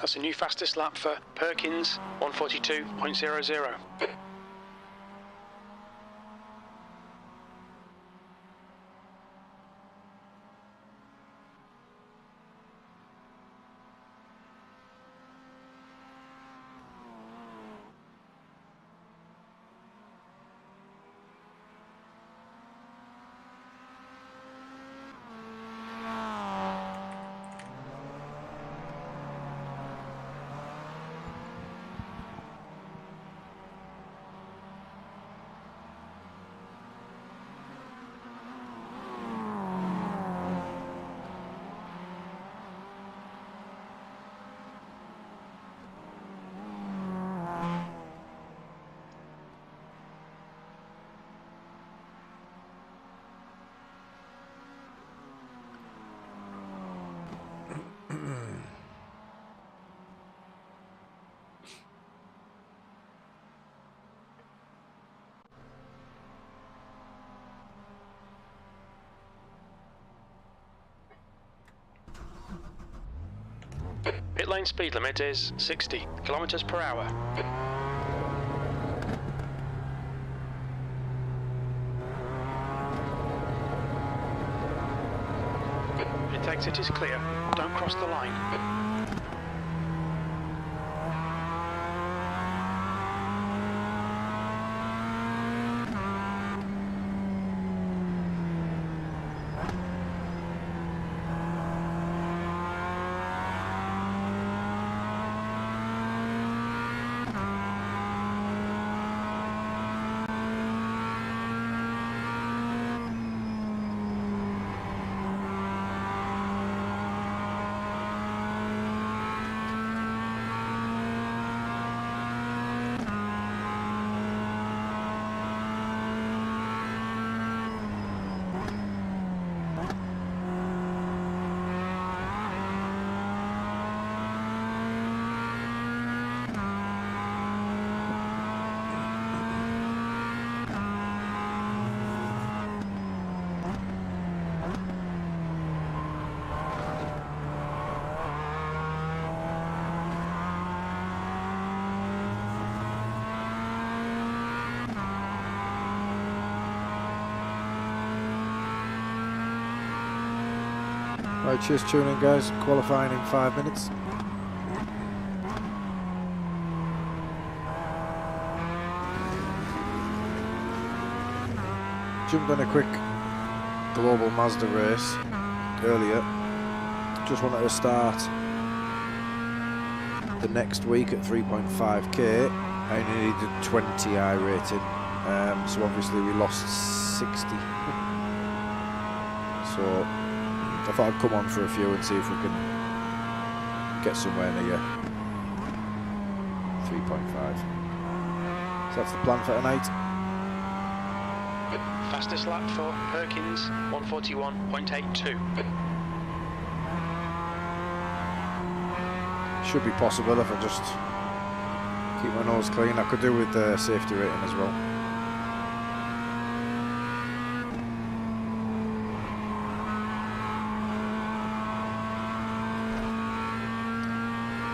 That's a new fastest lap for Perkins, 1:42.00. Pit lane speed limit is 60 kilometers per hour. Pit exit is clear. Don't cross the line. Right, cheers tuning in guys, qualifying in 5 minutes. Jumped on a quick global Mazda race earlier. Just wanted to start the next week at 3.5k. I only needed 20 iRacing, so obviously we lost 60. So I thought I'd come on for a few and see if we can get somewhere near 3.5. So that's the plan for tonight. Fastest lap for Perkins, 1:41.82. Should be possible if I just keep my nose clean. I could do with the safety rating as well.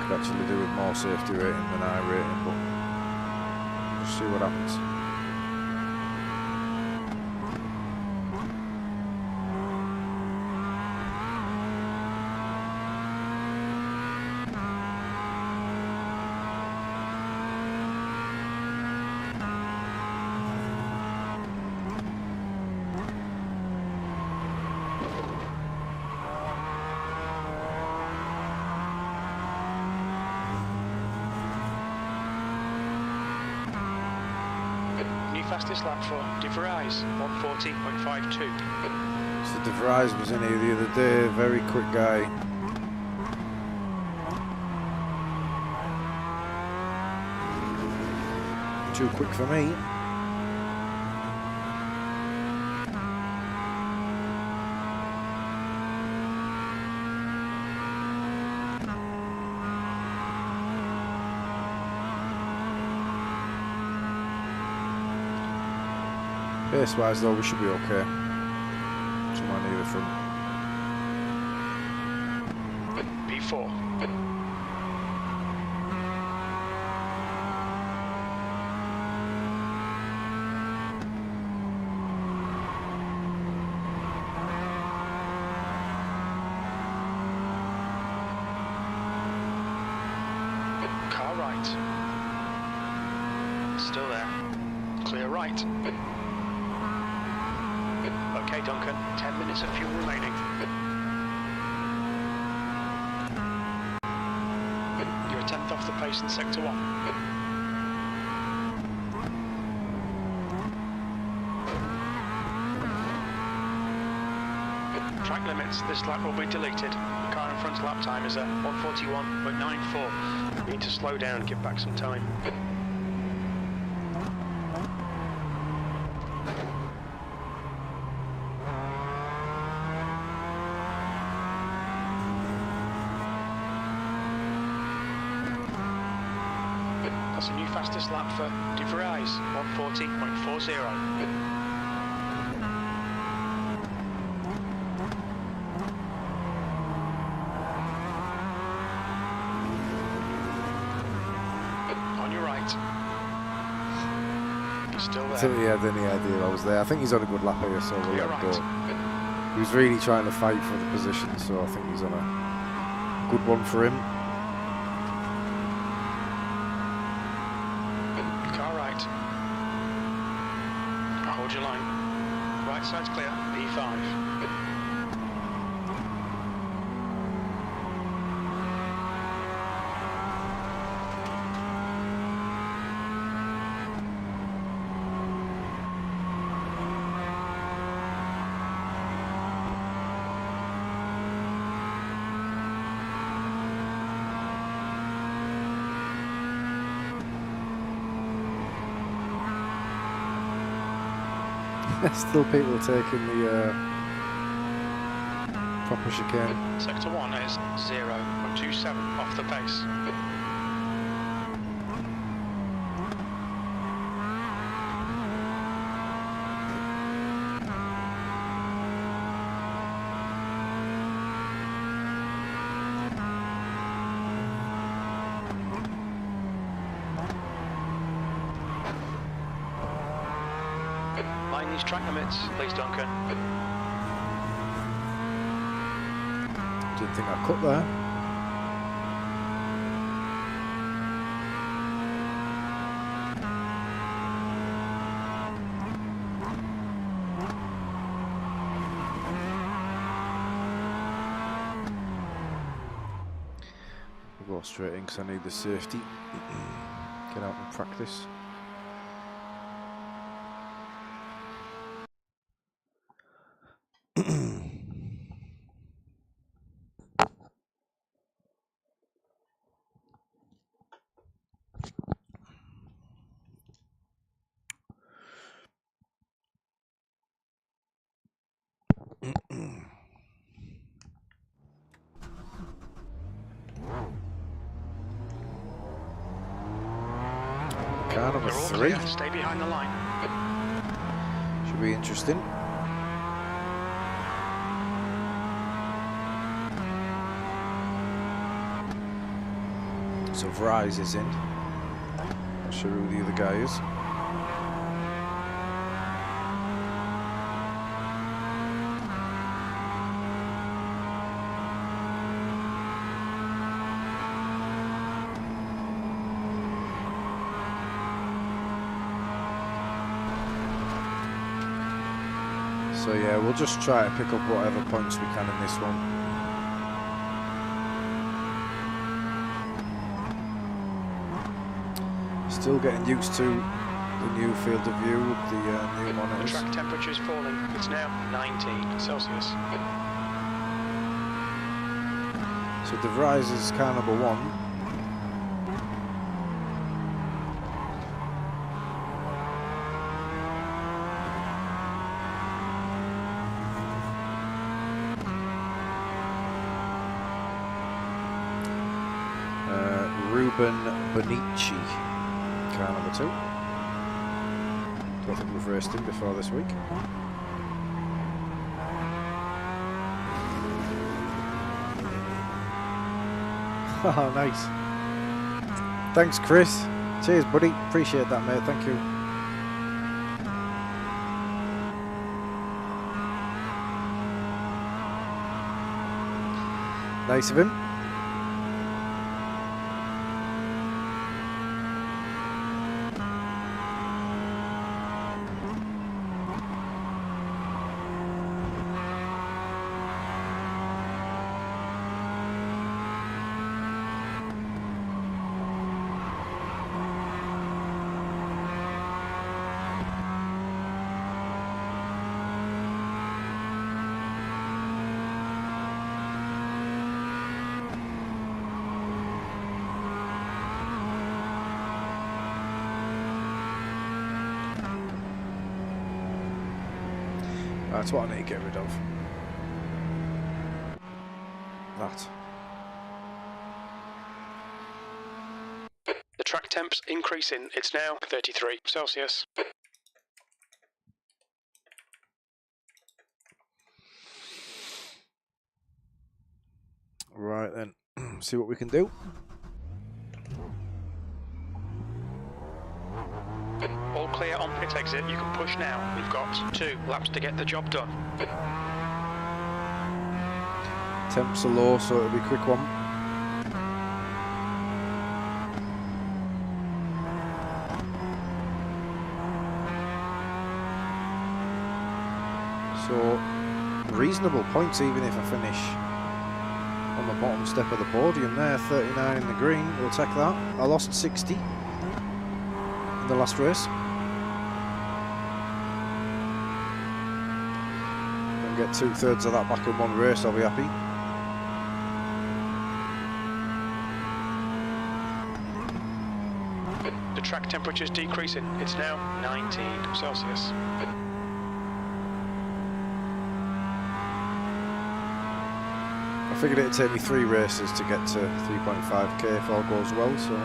Could actually do with more safety rating than iRacing, but we'll just see what happens. Fastest lap for De Vries, 1:40.52. So De Vries was in here the other day, very quick guy. Too quick for me. Pace-wise though, we should be okay. Somewhere near the front. P4. right. Still there. Clear right. Okay, Duncan, 10 minutes of fuel remaining. You're a tenth off the pace in sector 1. Track limits, this lap will be deleted. The car in front's lap time is a 1:41.94. You need to slow down and give back some time. That's a new fastest lap for De Vries, 1:40.40. Still there. I think he had any idea I was there. I think he's on a good lap here, so we'll let him go. He was really trying to fight for the position, so I think he's on a good one for him. Car right. Hold your line. Right side's clear. P5. Still people taking the proper chicane. Sector 1 is 0.27 off the pace. Mind these track limits, please, Duncan. Didn't think I cut there. We'll go straight in because I need the safety. Get out and practice. Car number 3. Stay behind the line. Should be interesting. So Vries is in. Not sure who the other guy is. So yeah, we'll just try to pick up whatever points we can in this one. Still getting used to the new field of view with the new monitors. The track temperature is falling. It's now 19 Celsius. So De Vries is car number 1. Ruben Bonici, car number 2. Don't think we've raced him before this week. Oh, nice. Thanks, Chris. Cheers, buddy. Appreciate that, mate. Thank you. Nice of him. That's what I need to get rid of. That. The track temp's increasing. It's now 33 Celsius. Right then, see what we can do. All clear on pit exit. You can push now. We've got 2 laps to get the job done. Temps are low, so it'll be a quick one. So, reasonable points even if I finish on the bottom step of the podium there. 39 in the green, we'll take that. I lost 60 in the last race. If I can get 2/3 of that back in one race, I'll be happy. The track temperature's decreasing. It's now 19 Celsius. I figured it'd take me 3 races to get to 3.5k if all goes well, so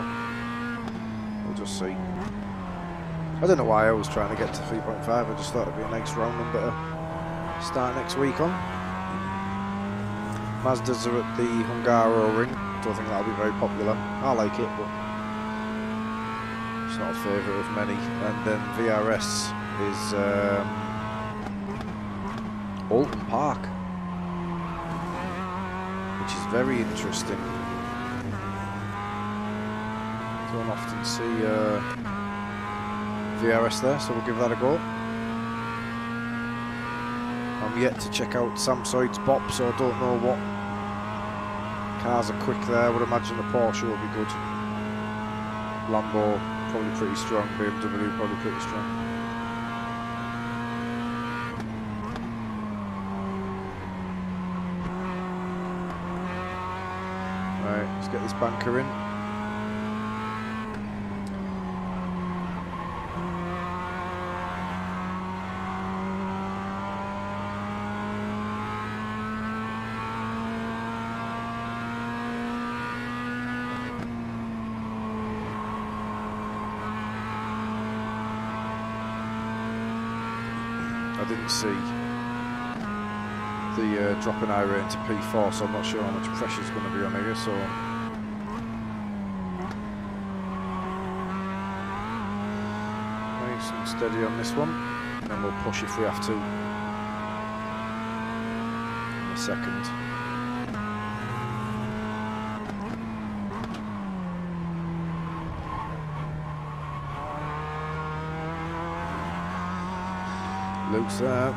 we'll just see. I don't know why I was trying to get to 3.5, I just thought it'd be a nice round number to start next week on. Mazdas are at the Hungaro ring, don't think that'll be very popular. I like it, but it's not a favourite of many. And then VRS is Alton Park, which is very interesting. Don't often see VRS there, so we'll give that a go. I'm yet to check out Samside's BOP, so I don't know what cars are quick there. I would imagine the Porsche will be good. Lambo probably pretty strong, BMW probably pretty strong. Right, let's get this banker in. I didn't see the drop in iRacing to P4, so I'm not sure how much pressure is going to be on here, so nice and steady on this one, and then we'll push if we have to in a second. Luke's there.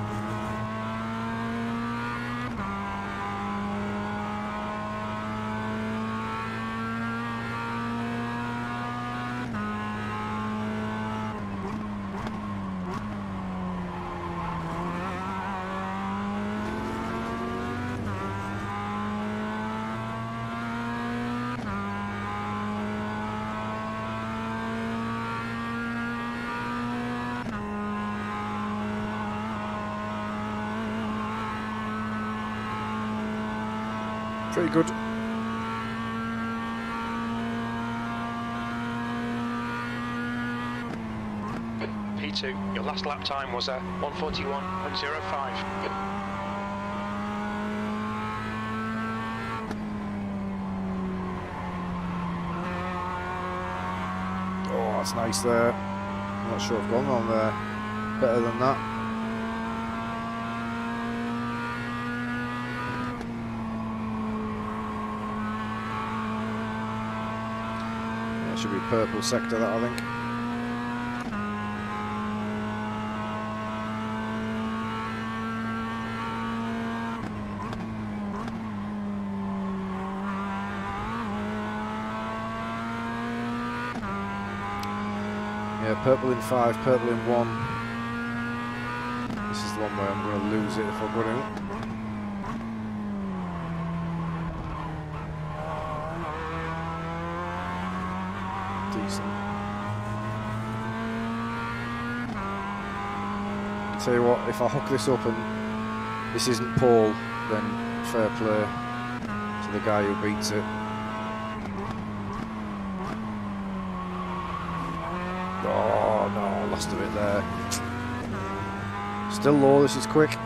Pretty good. P2, your last lap time was a 1:41.05. Oh, that's nice there. I'm not sure I've gone on there. Better than that. Should be purple sector, that I think. Yeah, purple in 5, purple in 1. This is the one where I'm going to lose it if I go out. Tell you what, if I hook this up and this isn't Paul, then fair play to the guy who beats it. Oh no, lost a bit there. Still low, this is quick.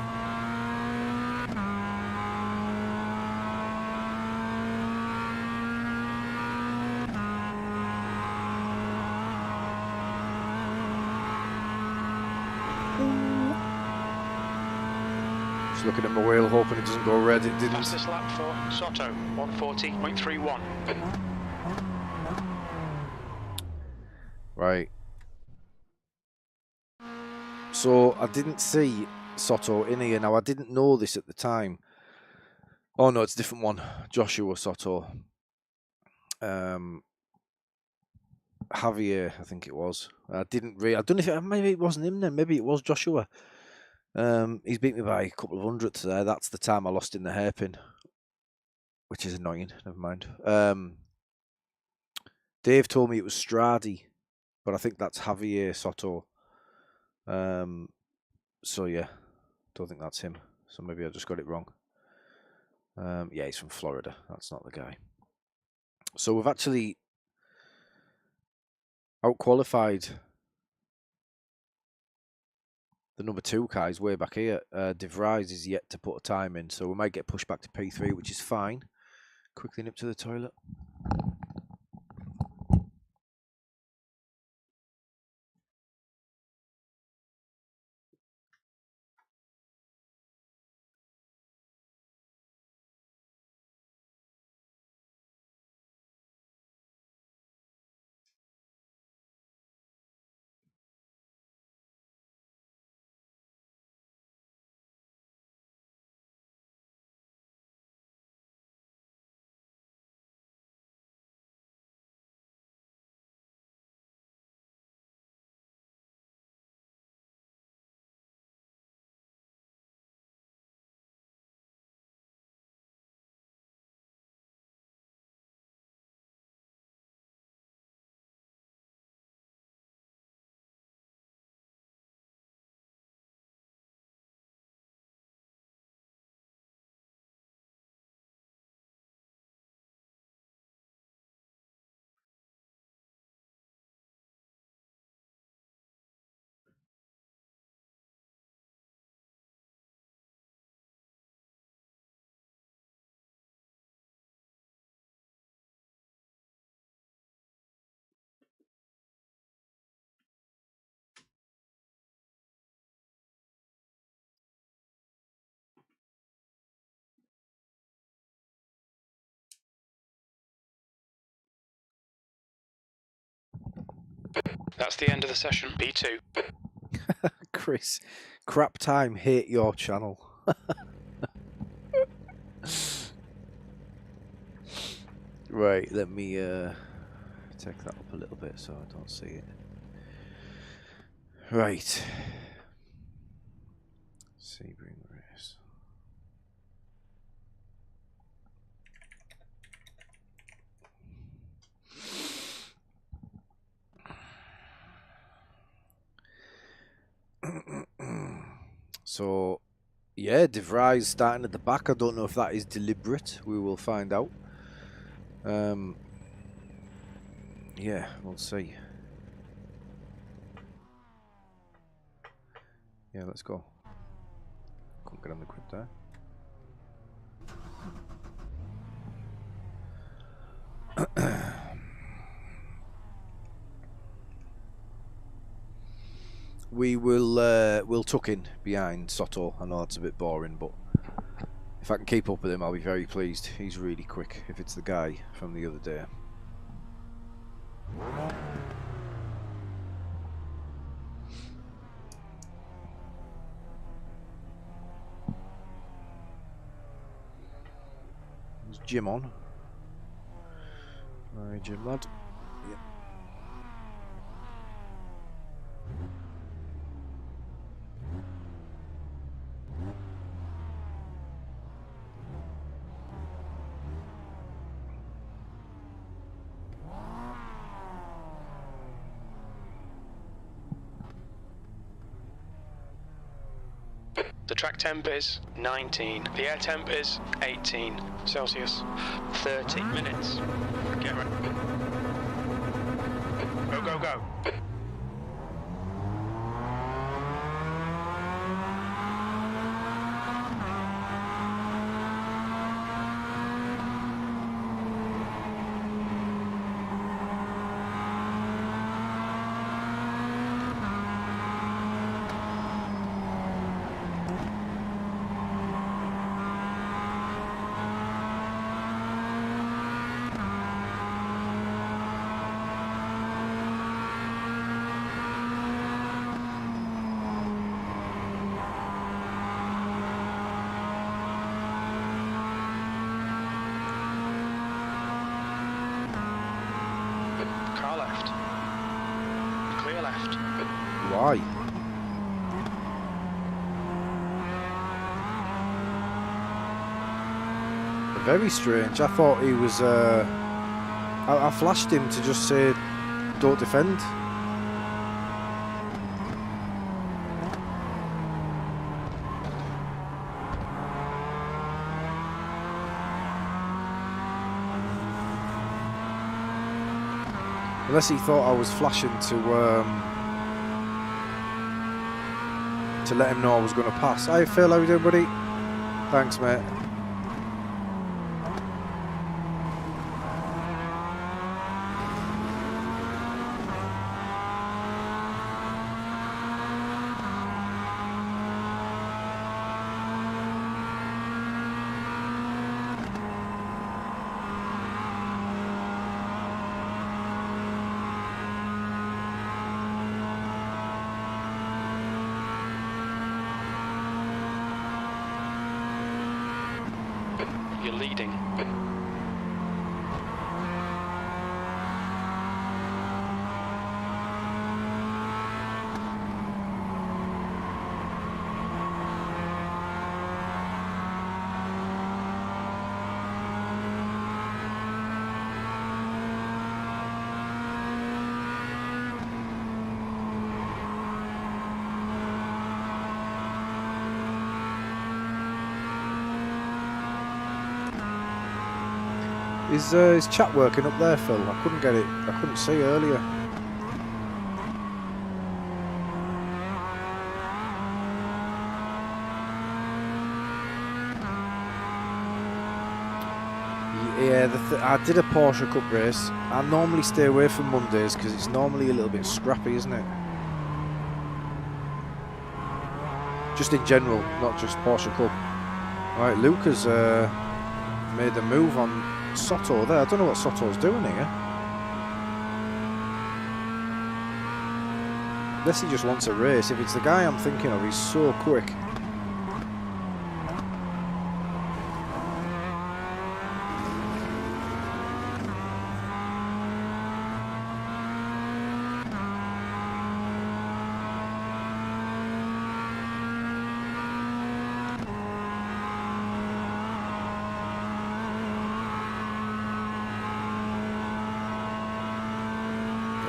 Just looking at my wheel, hoping it doesn't go red. It didn't. Fastest lap for Soto, 140.31. Right. So I didn't see Soto in here. Now I didn't know this at the time. Oh no, it's a different one. Joshua Soto. Javier, I think it was. I don't know if maybe it wasn't him then. Maybe it was Joshua. He's beat me by a couple of hundredths there. That's the time I lost in the hairpin, which is annoying. Never mind. Dave told me it was Stradi, but I think that's Javier Soto. So yeah, don't think that's him. So maybe I just got it wrong. Yeah, he's from Florida. That's not the guy. So we've actually out-qualified the number 2 guys way back here. De Vries is yet to put a time in, so we might get pushed back to P3, which is fine. Quickly nip to the toilet. That's the end of the session, P2. Chris, crap time, hate your channel. Right, let me take that up a little bit so I don't see it. Right. Sebring race. So, yeah, De Vries starting at the back. I don't know if that is deliberate. We will find out. Yeah, we'll see. Yeah, let's go. Couldn't get on the grip there. We'll tuck in behind Soto. I know that's a bit boring, but if I can keep up with him, I'll be very pleased. He's really quick. If it's the guy from the other day. Is Jim on? Hi, Jim lad. Yeah. The track temp is 19. The air temp is 18 Celsius. 30 minutes. Get ready. Go, go, go. Car left. Clear left. Why? Very strange. I thought he was. I flashed him to just say, "Don't defend." Unless he thought I was flashing to let him know I was going to pass. Hi Phil, how you doing, buddy? Thanks, mate. You're leading. Is chat working up there, Phil? I couldn't get it. I couldn't see earlier. Yeah, I did a Porsche Cup race. I normally stay away from Mondays because it's normally a little bit scrappy, isn't it? Just in general, not just Porsche Cup. Right, Luke has made a move on Soto there. I don't know what Soto's doing here. Unless he just wants a race. If it's the guy I'm thinking of, he's so quick.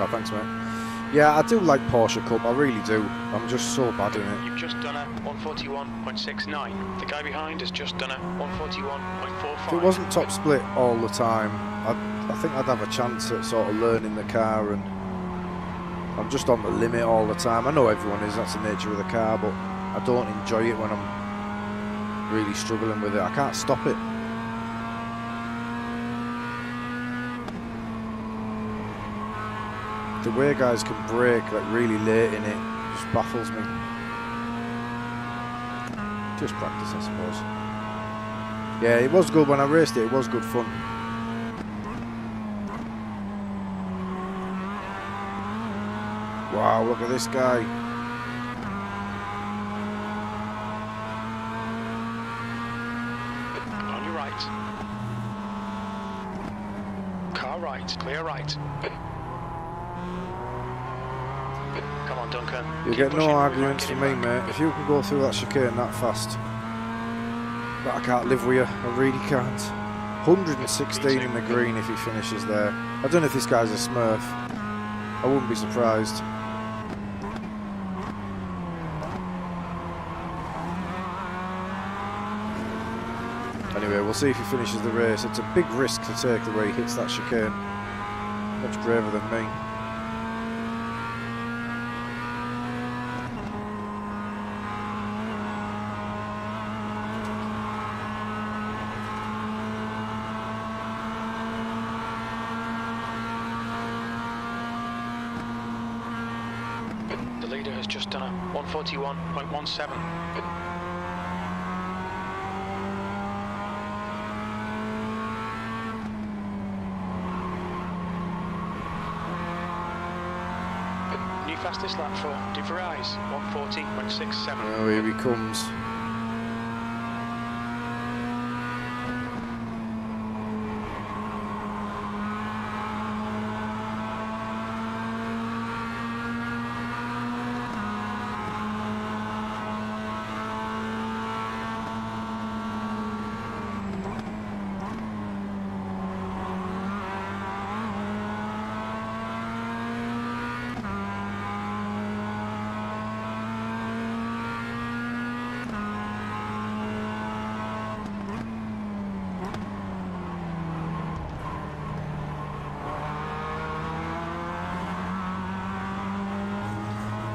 Oh, thanks, mate. Yeah, I do like Porsche Cup, I really do. I'm just so bad in it. You've just done a 141.69. The guy behind has just done a 141.45. If it wasn't top split all the time, I think I'd have a chance at sort of learning the car, and I'm just on the limit all the time. I know everyone is, that's the nature of the car, but I don't enjoy it when I'm really struggling with it. I can't stop it. The way guys can brake like really late in it just baffles me. Just practice, I suppose. Yeah, it was good when I raced it. It was good fun. Wow, look at this guy. On your right. Car right. Clear right. Come on, Duncan. You get no arguments from me, mate. If you can go through that chicane that fast, but I can't live with you. I really can't. 116 in the green if he finishes there. I don't know if this guy's a smurf. I wouldn't be surprised. Anyway, we'll see if he finishes the race. It's a big risk to take the way he hits that chicane. Much braver than me. The leader has just done a 141.17. New fastest lap for De Vries, 140.67. Oh, here he comes.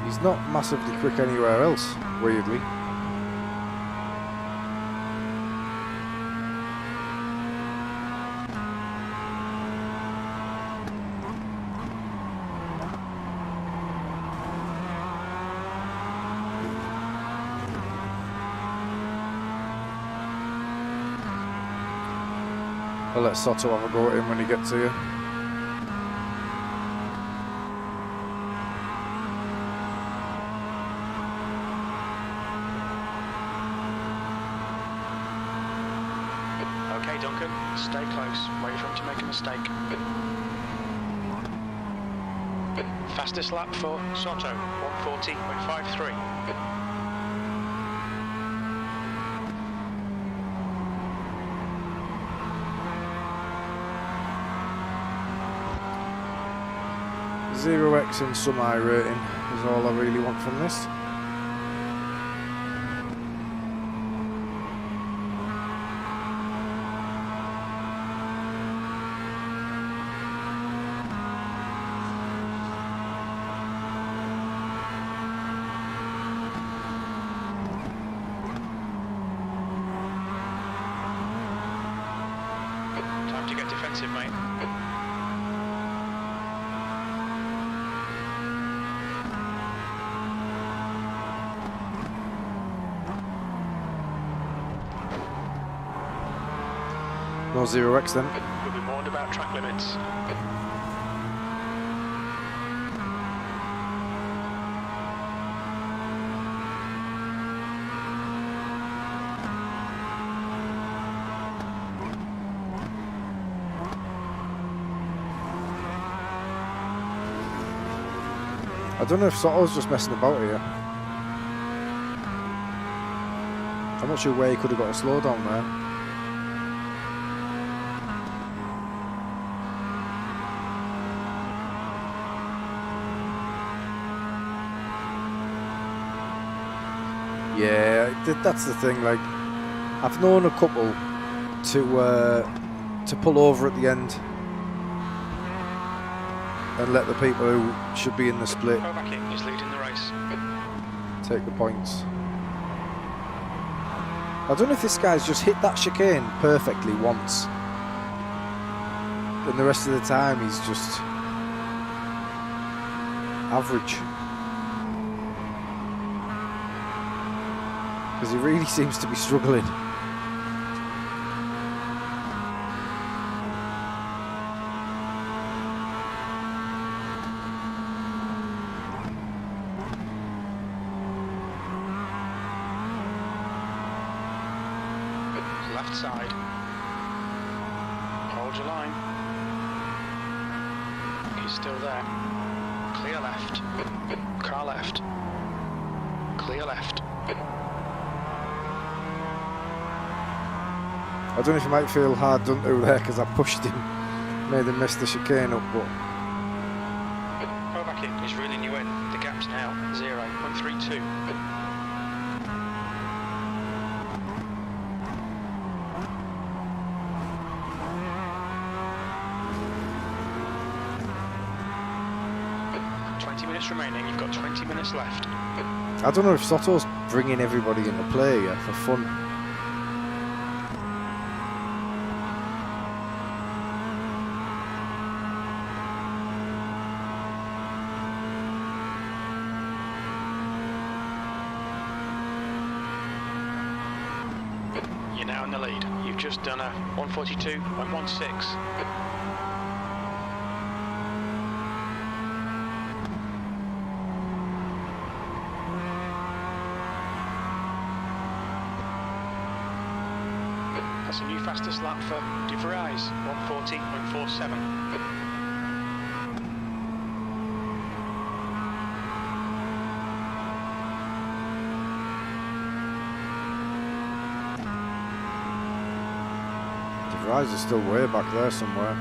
He's not massively quick anywhere else, weirdly. I'll let Soto have a go at him when he gets here. Okay, Duncan, stay close. Wait for him to make a mistake. Fastest lap for Soto, 140.53. Zero X and some iRacing is all I really want from this. Time to get defensive, mate. No Zero X then. You'll be warned about track limits. I don't know if Soto's just messing about here. I'm not sure where he could have got a slowdown there. Yeah, that's the thing. Like, I've known a couple to pull over at the end and let the people who should be in the split He's leading the race. take the points. I don't know if this guy's just hit that chicane perfectly once, and the rest of the time he's just average. Because he really seems to be struggling. Left side. Hold your line. He's still there. Clear left. Car left. Clear left. I don't know if he might feel hard done to there because I pushed him, made him miss the chicane up, but Go back in, he's reeling you in. The gap's now 0.32. minutes remaining. You've got 20 minutes left. I don't know if Soto's bringing everybody into play here for fun. You're now in the lead. You've just done a 142.16. That's a new fastest lap for De Vries, 140.47. De Vries is still way back there somewhere.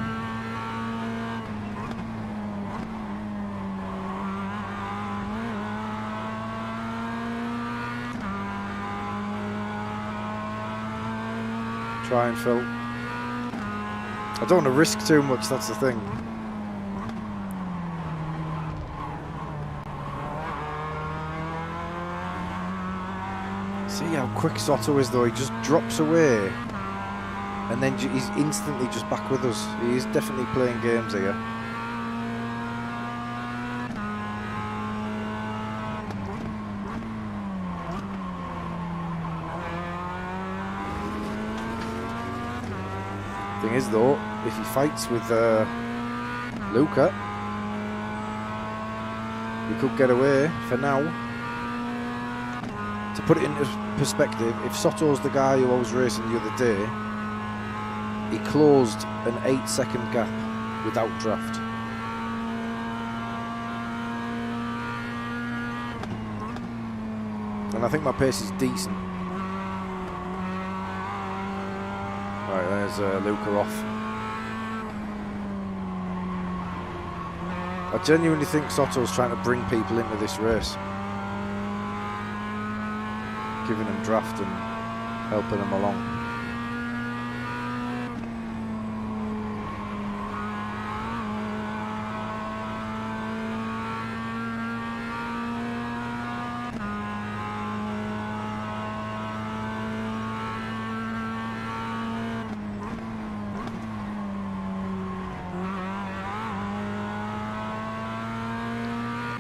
Try and Phil. I don't want to risk too much, that's the thing. See how quick Soto is though, he just drops away and then he's instantly just back with us. He is definitely playing games here. Thing is though, if he fights with Luca, we could get away for now. To put it into perspective, if Soto's the guy who I was racing the other day, he closed an 8-second gap without draft. And I think my pace is decent. Right, there's Luca off. I genuinely think Soto's trying to bring people into this race. Giving them draft and helping them along.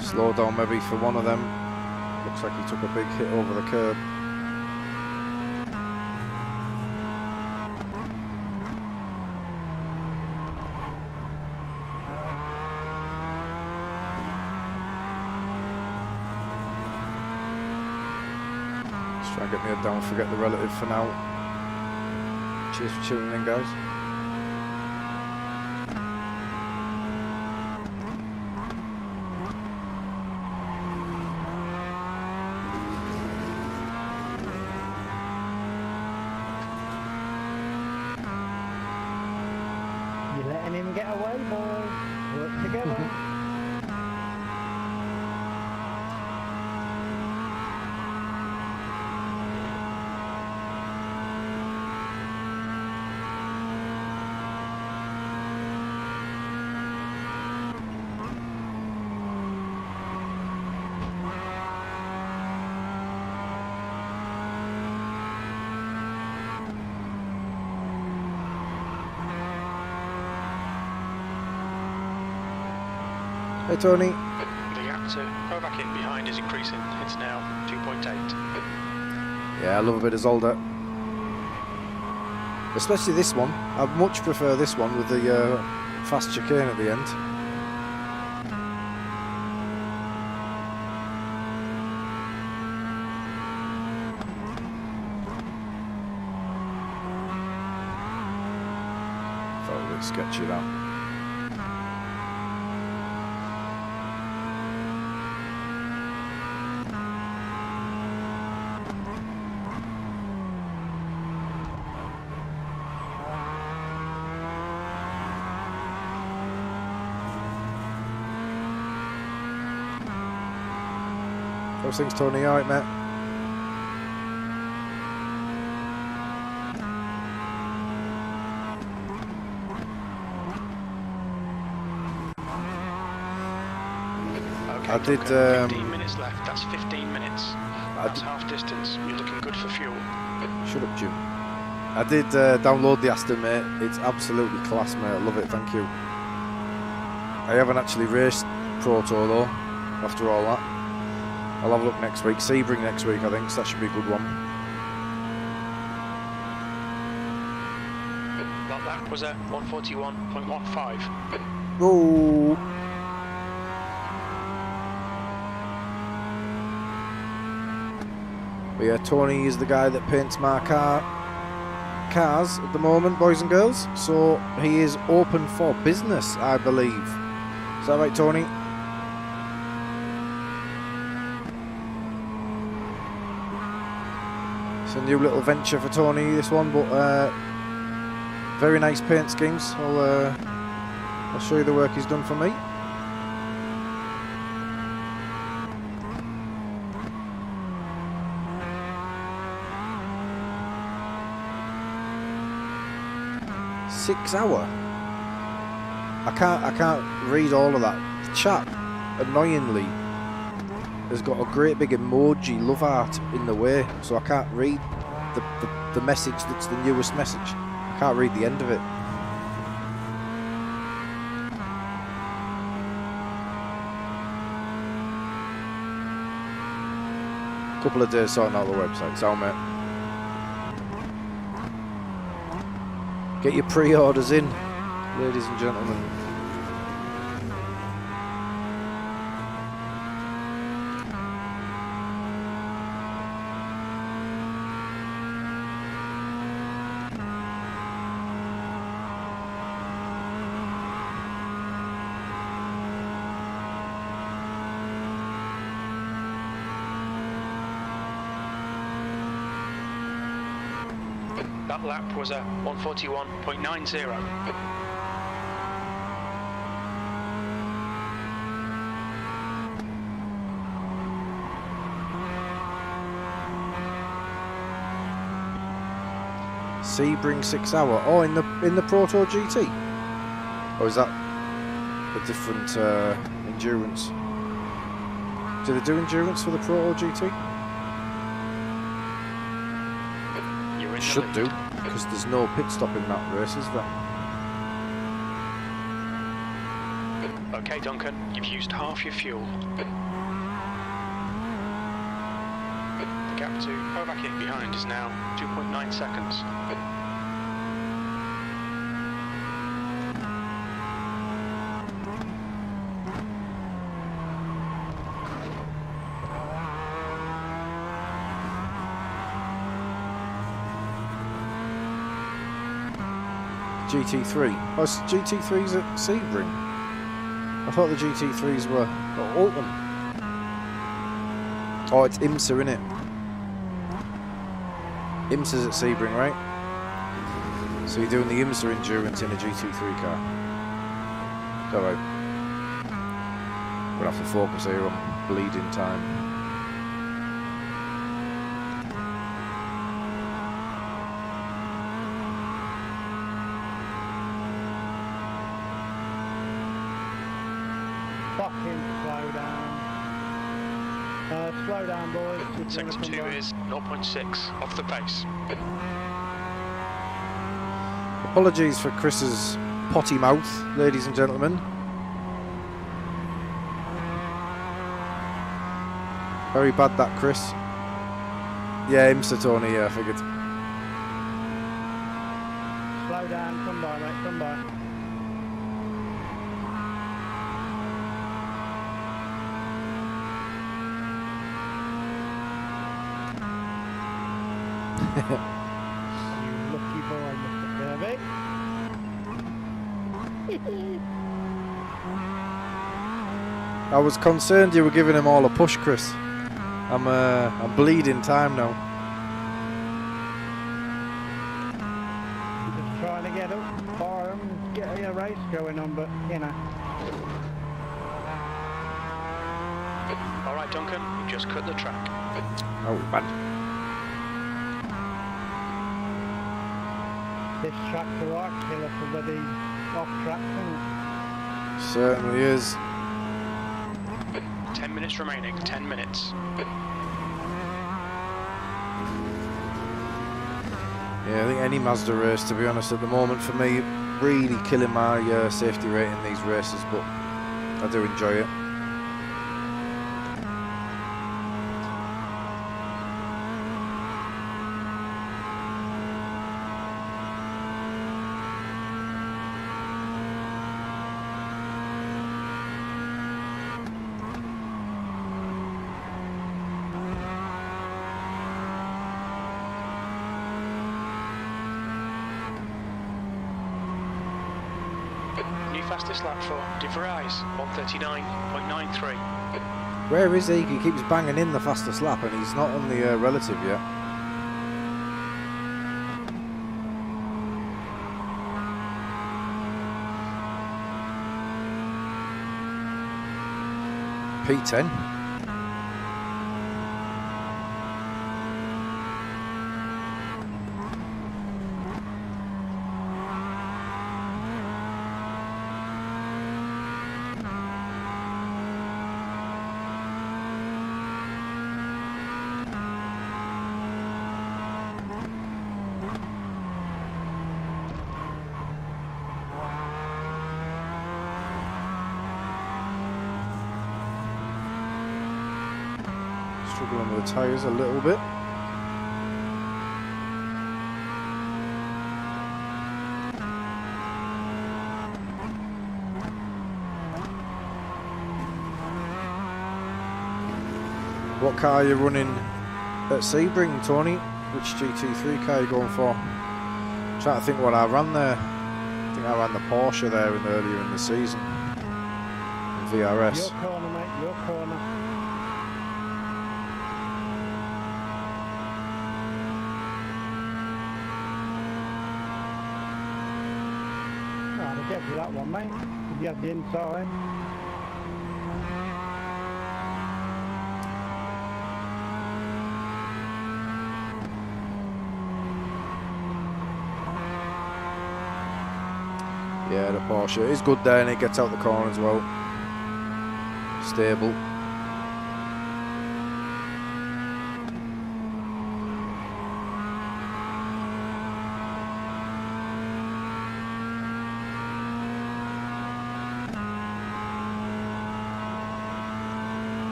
Slow down maybe for one of them. Looks like he took a big hit over the curb. Let's try and get me a down, forget the relative for now. Cheers for tuning in, guys. You're letting him get away, boys. Work together. Hey Tony. The gap to Kovacic behind is increasing. It's now 2.8. Yeah, I love a bit of Zolder. Especially this one. I much prefer this one with the fast chicane at the end. Felt a bit sketchy that. Those things, Tony, alright, mate? Okay, I did. 15 minutes left. That's 15 minutes. That's half distance. You're looking good for fuel. Shut up, Jim. I did download the Aston, mate. It's absolutely class, mate. I love it. Thank you. I haven't actually raced Proto though. After all that, I'll have a look next week. Sebring next week, I think. So that should be a good one. That was a 141.15. Oh. But yeah, Tony is the guy that paints my cars at the moment, boys and girls. So he is open for business, I believe. Is that right, Tony? It's a new little venture for Tony, this one, but very nice paint schemes. I'll show you the work he's done for me. Six hour. I can't read all of that. The chap, annoyingly, has got a great big emoji love art in the way, so I can't read the message that's the newest message. I can't read the end of it. Couple of days sorting out the website, so mate. Get your pre-orders in, ladies and gentlemen. That lap was a 141.90. Sebring 6 hour. Oh, in the Proto GT. Or is that a different endurance? Do they do endurance for the Proto GT? Should do, because there's no pit stop in that race, is there? Okay, Duncan, you've used half your fuel. The gap to Kovacic behind is now 2.9 seconds. GT3. Oh, it's GT3s at Sebring. I thought the GT3s were at Alton. Oh, it's IMSA, innit? IMSA's at Sebring, right? So you're doing the IMSA endurance in a GT3 car. Alright. We'll have to focus here on bleeding time. Slow down, boys. Sector 2 is 0.6 off the pace. Apologies for Chris's potty mouth, ladies and gentlemen. Very bad that, Chris. Yeah, IMSA Tony, yeah, I figured. Slow down, come by, mate, come by. You lucky boy, Mr. Kirby. I was concerned you were giving him all a push, Chris. I'm bleeding time now. Just trying to get up for him, get a race going on, but you know. All right, Duncan, you just cut the track. Oh, man. This track's a right killer for bloody off track, isn't it? Certainly is. 10 minutes remaining, 10 minutes. Yeah, I think any Mazda race, to be honest, at the moment for me, really killing my safety rate in these races, but I do enjoy it. New fastest lap for De Vries, 139.93. Where is he? He keeps banging in the fastest lap and he's not on the relative yet. P10. Struggling with the tyres a little bit. What car are you running at Sebring, Tony? Which GT3 car are you going for? I'm trying to think what I ran there. I think I ran the Porsche there earlier in the season. VRS. Your corner, mate, your corner. I'd get to that one, mate. If you have the inside. Yeah, the Porsche is good there and it gets out the corner as well. Stable.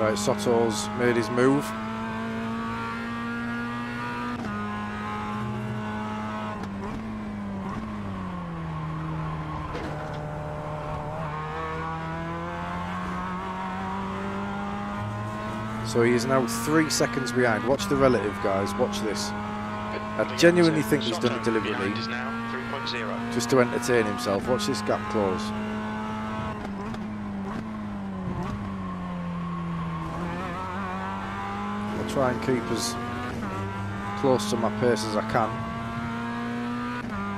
Right, Soto's made his move. So he is now 3 seconds behind. Watch the relative, guys. Watch this. I genuinely think he's done it deliberately, just to entertain himself. Watch this gap close. Try and keep as close to my pace as I can.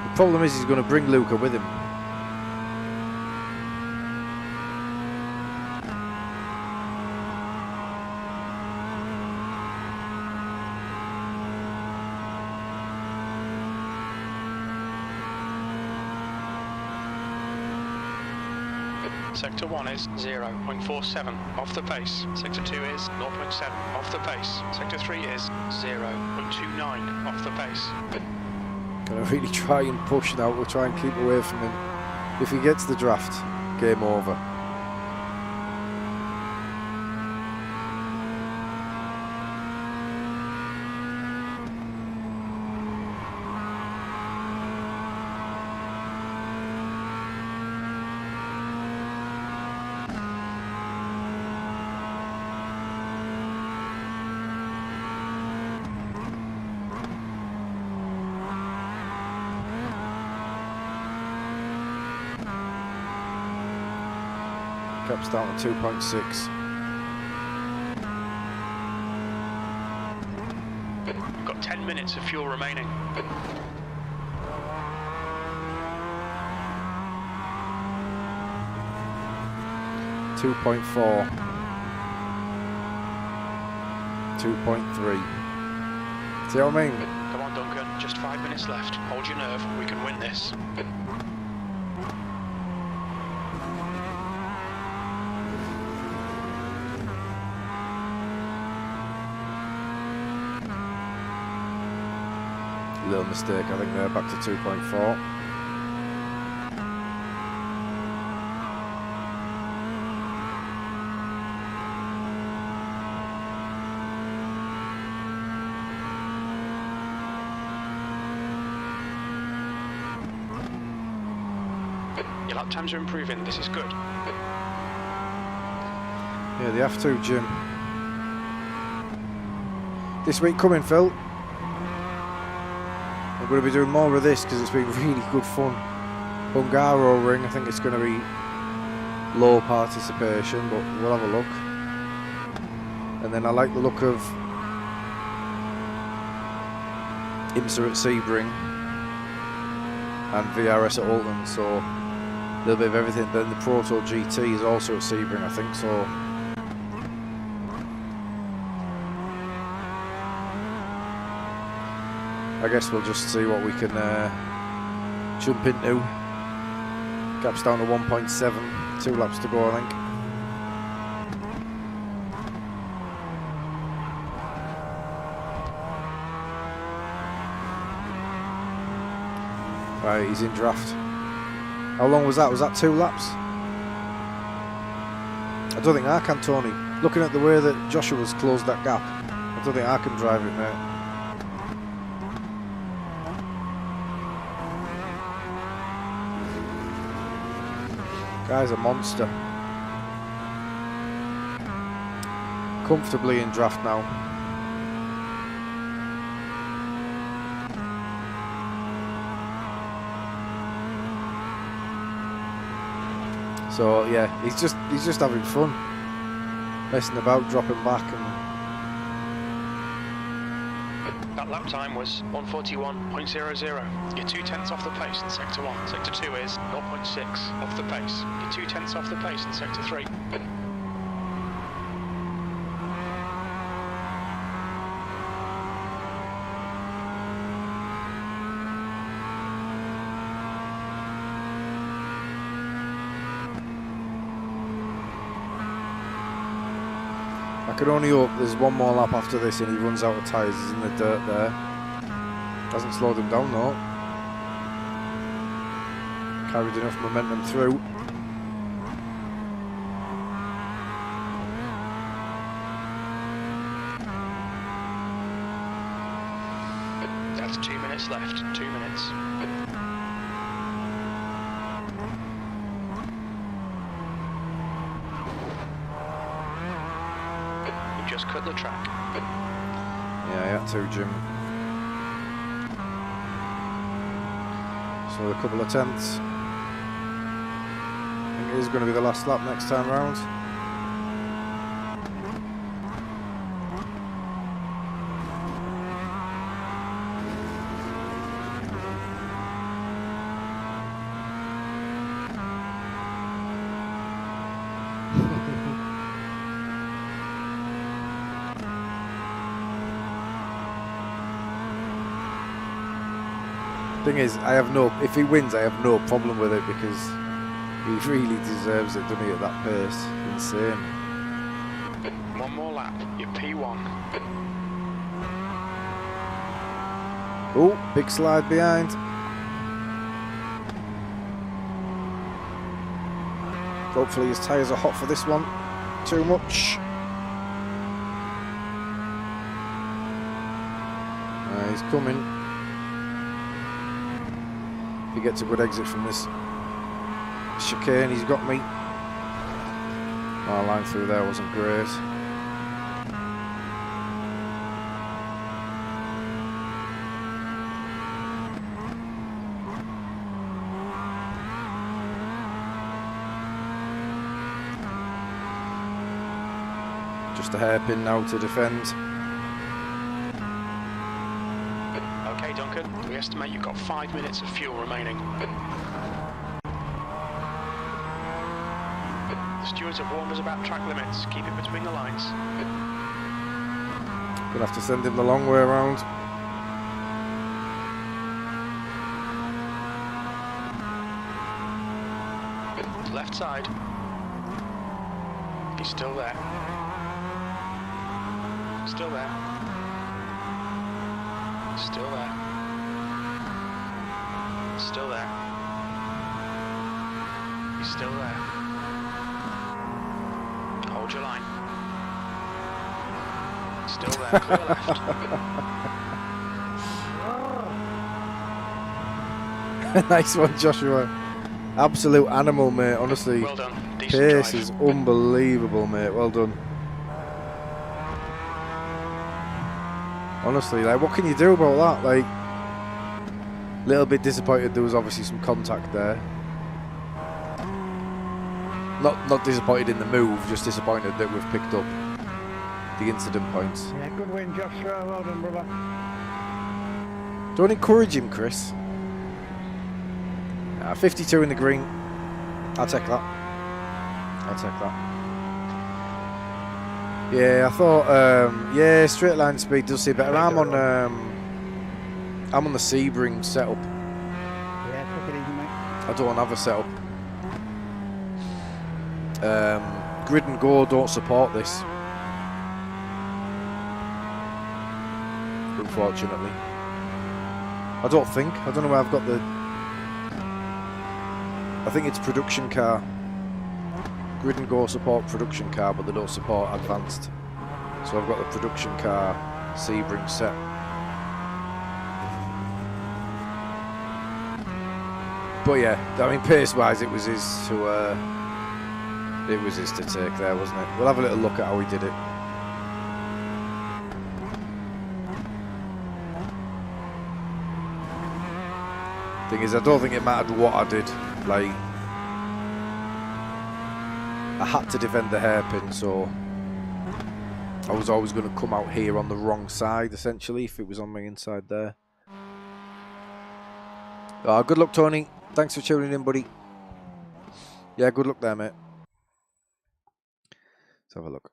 The problem is he's going to bring Luca with him. Sector 1 is 0.47 off the pace. Sector 2 is 0.7 off the pace. Sector 3 is 0.29 off the pace. Gonna really try and push now. We'll try and keep away from him. If he gets the draft, game over. Caps down to 2.6. We've got 10 minutes of fuel remaining. .4, 2.3. See what I mean? Come Just 5 minutes left. Hold your nerve. We can win this. Little mistake, I think they're back to 2.4. Your lap times are improving. This is good. Yeah, they have to, Jim. This week coming, Phil. I'm going to be doing more of this because it's been really good fun. Hungaro Ring, I think it's going to be low participation, but we'll have a look. And then I like the look of IMSA at Sebring and VRS at Alton, so a little bit of everything. Then the Proto GT is also at Sebring, I think, so I guess we'll just see what we can jump into. Gap's down to 1.7, 2 laps to go, I think. Right, he's in draft. How long was that? Was that 2 laps? I don't think I can, Tony. Looking at the way that Joshua's closed that gap, I don't think I can drive it, mate. Guy's a monster. Comfortably in draft now. So yeah, he's just having fun, messing about, dropping back, and that lap time was 1:41.00. You're 2/10 off the pace in sector 1. Sector 2 is 0.6 off the pace. You're 2/10 off the pace in sector 3. I can only hope there's one more lap after this and he runs out of tyres. He's in the dirt there. Hasn't slowed him down though. Carried enough momentum through. That's 2 minutes left. 2 minutes. Just cut the track. Yeah, I had to, Jim. So a couple of tenths. I think it is going to be the last lap next time round. Thing is, if he wins, I have no problem with it because he really deserves it, doesn't he, at that pace? Insane. One more lap, you're P1. Oh, big slide behind. Hopefully his tyres are hot for this one. Too much. He's coming. If he gets a good exit from this chicane, he's got me. Our line through there wasn't great. Just a hairpin now to defend. Okay, Duncan, we estimate you've got 5 minutes of fuel remaining. The stewards have warned us about track limits. Keep it between the lines. Gonna have to send him the long way around. left side. He's still there. Still there. Still there. Still there. He's still there. Hold your line. Still there, clear left. Nice one, Joshua. Absolute animal, mate, honestly. Well done. Decent Pace drive. is unbelievable, mate. Well done. Honestly, like, what can you do about that? Like, a little bit disappointed there was obviously some contact there. Not disappointed in the move, just disappointed that we've picked up the incident points. Yeah, good win, Joshua. Well done, brother. Don't encourage him, Chris. 52 in the green. I'll take that. I'll take that. Yeah, I thought, yeah, straight line speed does see better. I'm on the Sebring setup. Yeah, take it easy, mate. I don't have a setup. Grid and Go don't support this, unfortunately. I don't think. I don't know where I've got the... I think it's production car. Grid and Go support production car, but they don't support advanced. So I've got the production car Sebring set. But yeah, I mean, pace-wise, it was his to take there, wasn't it? We'll have a little look at how he did it. Thing is, I don't think it mattered what I did. Like, I had to defend the hairpin, so I was always going to come out here on the wrong side, essentially, if it was on my inside there. Good luck, Tony. Thanks for tuning in, buddy. Yeah, good luck there, mate. Let's have a look.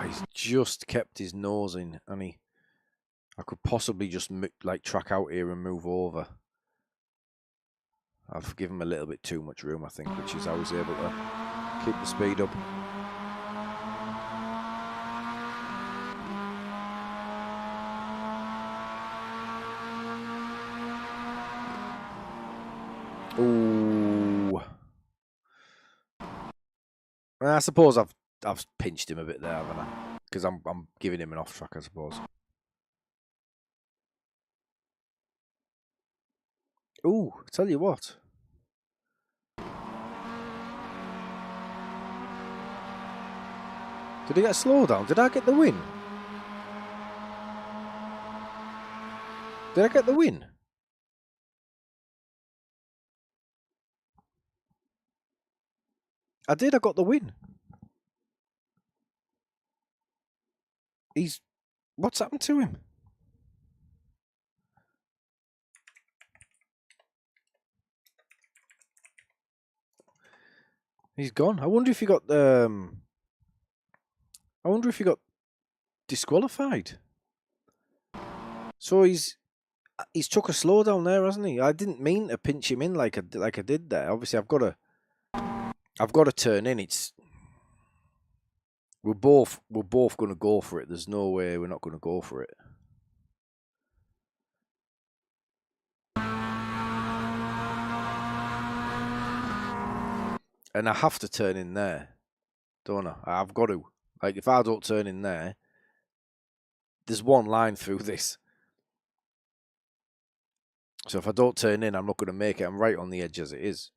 He's just kept his nose in, and I could possibly just like track out here and move over. I've given him a little bit too much room, I think, which is how I was able to keep the speed up. Ooh. I suppose I've pinched him a bit there, haven't I? Because I'm giving him an off track, I suppose. Ooh, tell you what. Did he get a slowdown? Did I get the win? Did I get the win? I did, I got the win. What's happened to him? He's gone. I wonder if he got disqualified. So he's took a slowdown there, hasn't he? I didn't mean to pinch him in like I did there. Obviously, I've got to turn in. We're both going to go for it. There's no way we're not going to go for it. And I have to turn in there, don't I? I've got to. Like, if I don't turn in there, there's one line through this. So if I don't turn in, I'm not going to make it. I'm right on the edge as it is.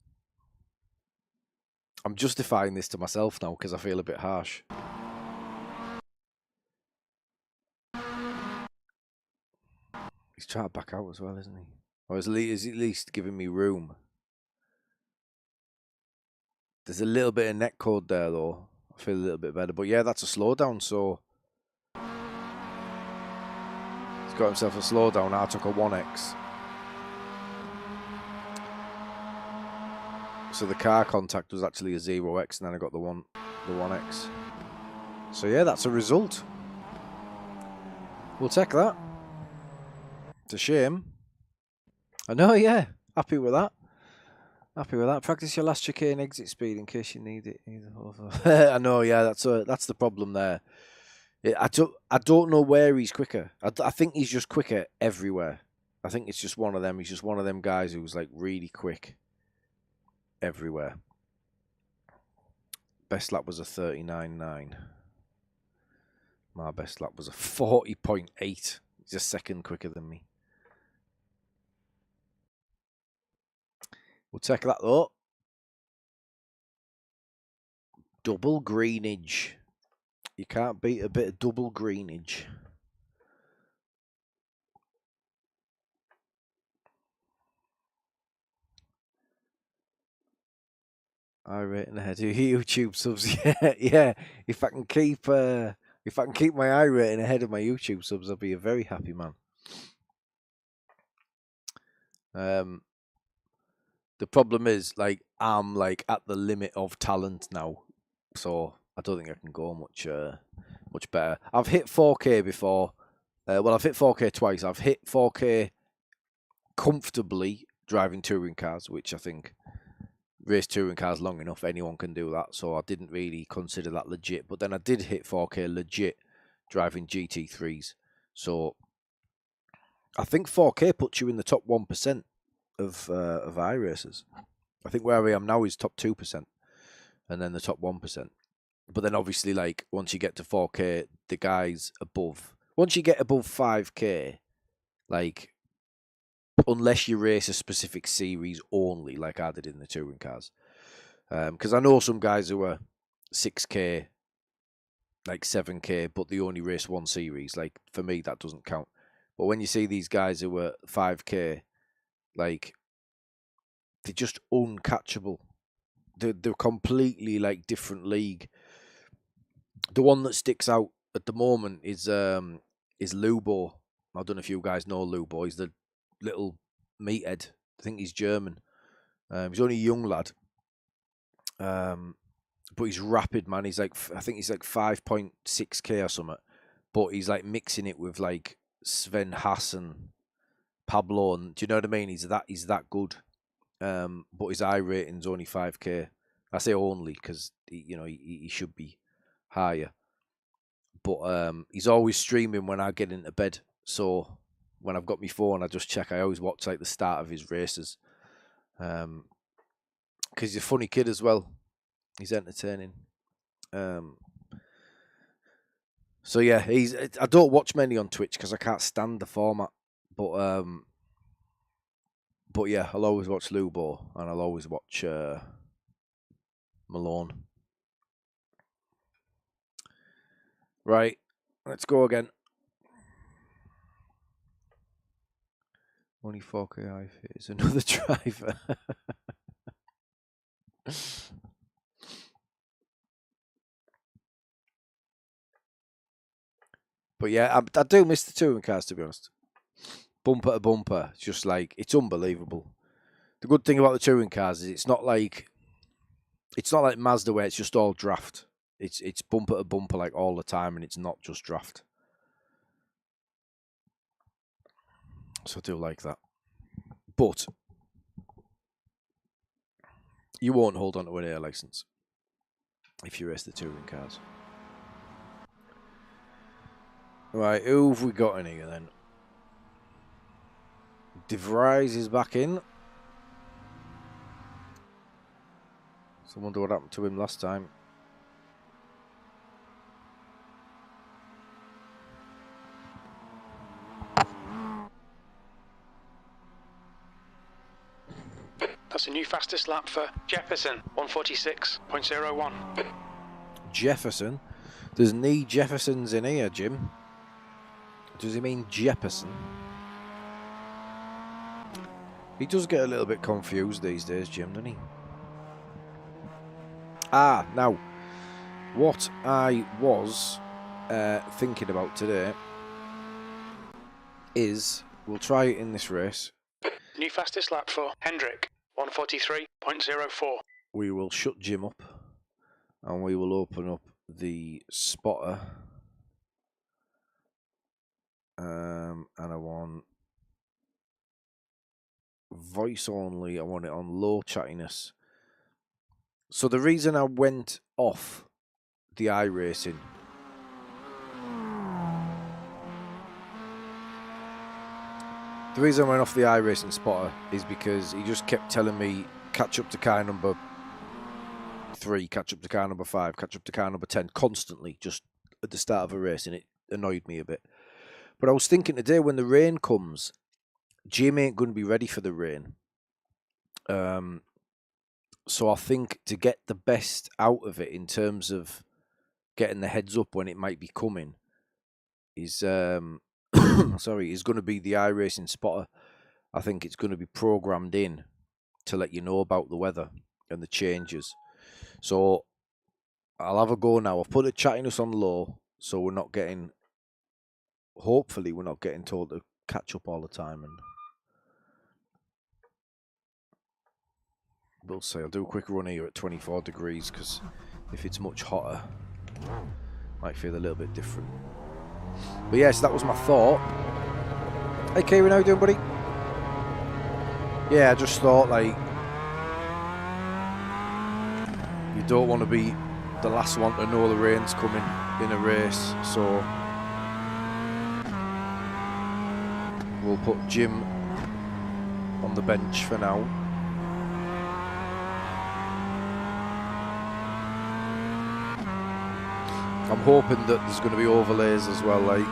I'm justifying this to myself now because I feel a bit harsh. He's trying to back out as well, isn't he? Or is at least giving me room. There's a little bit of net code there, though. feel a little bit better. But yeah, that's a slowdown. So he's got himself a slowdown. I took a 1x. So the car contact was actually a 0x, and then I got the 1x. So yeah, that's a result. We'll take that. It's a shame. I know, yeah. Happy with that. Happy with that. Practice your last chicane exit speed in case you need it. I know, yeah. That's the problem there. I don't know where he's quicker. I think he's just quicker everywhere. I think it's just one of them. He's just one of them guys who's like really quick everywhere. Best lap was a 39.9. My best lap was a 40.8. He's a second quicker than me. We'll take that though. Double greenage. You can't beat a bit of double greenage. iRating ahead of YouTube subs. Yeah. If I can keep my iRating ahead of my YouTube subs, I'll be a very happy man. The problem is, like, I'm like at the limit of talent now, so I don't think I can go much better. I've hit 4K before. Well, I've hit 4K twice. I've hit 4K comfortably driving touring cars, which I think race touring cars long enough, anyone can do that. So I didn't really consider that legit. But then I did hit 4K legit driving GT3s. So I think 4K puts you in the top 1% of iRacers. I think where I am now is top 2%, and then the top 1%. But then obviously, like, once you get to 4K, the guys above, once you get above 5K, like, unless you race a specific series only, like I did in the touring cars, because I know some guys who are 6K, like 7K, but they only race one series. Like, for me, that doesn't count. But when you see these guys who are 5K, like, they're just uncatchable. They're completely, like, different league. The one that sticks out at the moment is Lubo. I don't know if you guys know Lubo. He's the little meathead. I think he's German. He's only a young lad. But he's rapid, man. He's like, I think he's like 5.6K or something. But he's like mixing it with like Sven Haas and Pablo, and do you know what I mean? He's that good. But his iRating's only 5K. I say only because he should be higher. But he's always streaming when I get into bed. So when I've got my phone, I just check. I always watch like the start of his races. Because he's a funny kid as well. He's entertaining. So yeah, I don't watch many on Twitch because I can't stand the format. But yeah, I'll always watch Lubo and I'll always watch Malone. Right, let's go again. Only 4K fit is another driver. But yeah, I do miss the touring cars, to be honest. Bumper to bumper, it's just like, it's unbelievable. The good thing about the touring cars is it's not like Mazda where it's just all draft. It's bumper to bumper like all the time, and it's not just draft. So I do like that. But you won't hold on to an air license if you race the touring cars. Right, who have we got in here then? De Vries is back in. So I wonder what happened to him last time. That's a new fastest lap for Jefferson, 146.01. Jefferson? There's knee Jeffersons in here, Jim. Does he mean Jefferson? He does get a little bit confused these days, Jim, doesn't he? Ah, now, What I was thinking about today is we'll try it in this race. New fastest lap for Hendrick, 1:43.04. We will shut Jim up and we will open up the spotter. And I want voice only. I want it on low chattiness. So the reason I went off the iRacing spotter is because he just kept telling me catch up to car number 3, catch up to car number 5, catch up to car number 10 constantly, just at the start of a race, and it annoyed me a bit. But I was thinking today, when the rain comes, Jim ain't going to be ready for the rain. So I think to get the best out of it in terms of getting the heads up when it might be coming is sorry, is going to be the iRacing spotter. I think it's going to be programmed in to let you know about the weather and the changes. So I'll have a go now. I've put the chattiness on low, so we're not getting, hopefully we're not getting told to catch up all the time. And we'll see. I'll do a quick run here at 24 degrees because if it's much hotter, might feel a little bit different. But yes, that was my thought. Hey Kieran, how you doing, buddy? Yeah, I just thought, like, you don't want to be the last one to know the rain's coming in a race, so we'll put Jim on the bench for now. I'm hoping that there's going to be overlays as well. Like,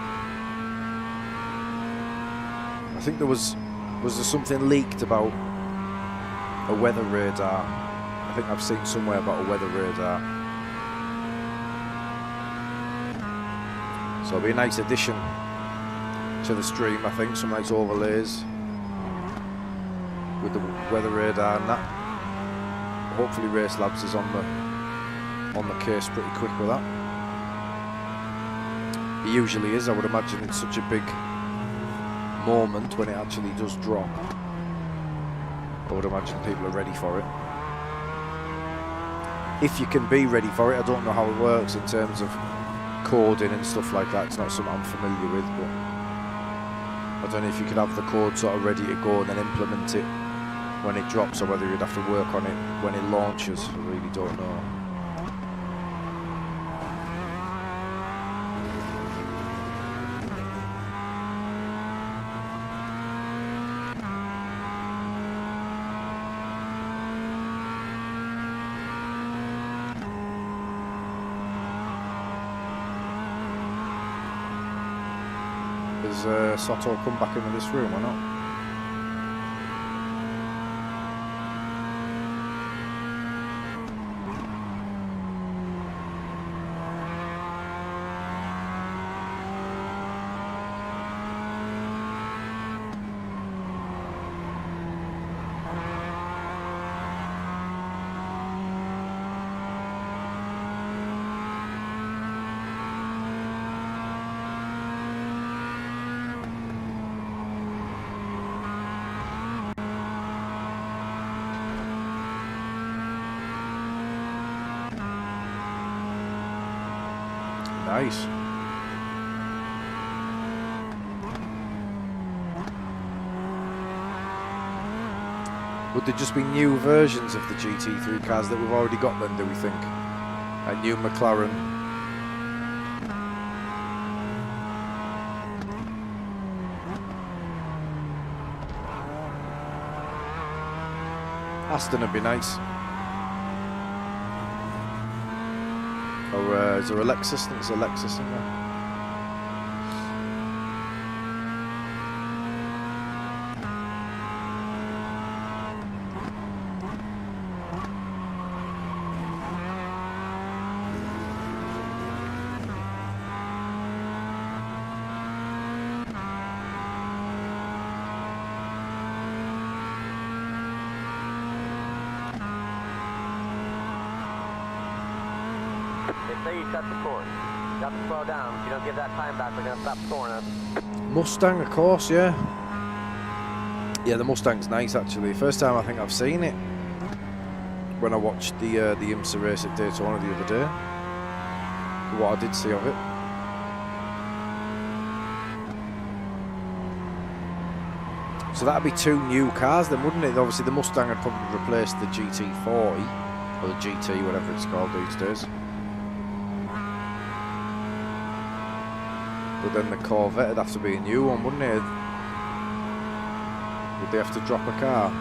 I think was there something leaked about a weather radar? I think I've seen somewhere about a weather radar. So it'll be a nice addition to the stream, I think. Some nice overlays with the weather radar and that. Hopefully Race Labs is on the case pretty quick with that. It usually is. I would imagine it's such a big moment when it actually does drop. I would imagine people are ready for it. If you can be ready for it, I don't know how it works in terms of coding and stuff like that. It's not something I'm familiar with, but I don't know if you could have the code sort of ready to go and then implement it when it drops, or whether you'd have to work on it when it launches. I really don't know. Does Soto come back into this room or not? Nice. Would there just be new versions of the GT3 cars that we've already got then, do we think? A new McLaren. Aston would be nice. Or is there a Lexus? I think there's a Lexus in there. They say you cut the course. You have to slow down. If you don't give that time back, we're gonna stop scoring us. Mustang, of course, yeah. Yeah, the Mustang's nice actually. First time I think I've seen it when I watched the IMSA race at Daytona the other day. What I did see of it. So that'd be 2 new cars then, wouldn't it? Obviously the Mustang would probably replace the GT40 or the GT, whatever it's called these days. But then the Corvette would have to be a new one, wouldn't it? Would they have to drop a car?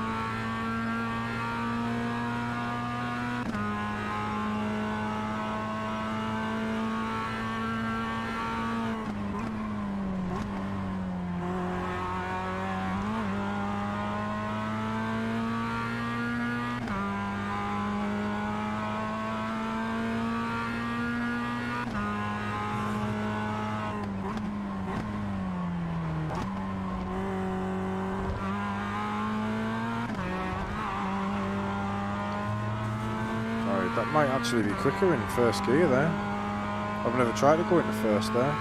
That might actually be quicker in first gear there. I've never tried to go into first there.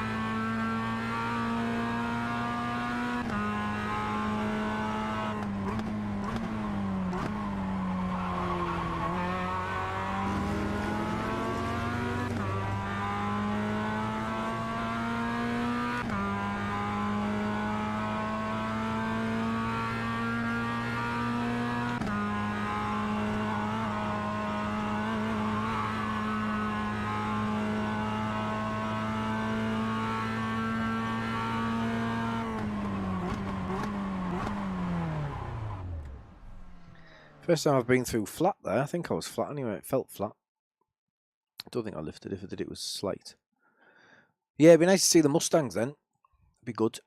First time I've been through flat there. I think I was flat anyway. It felt flat. I don't think I lifted. If I did, it was slight. Yeah, it'd be nice to see the Mustangs then. It'd be good.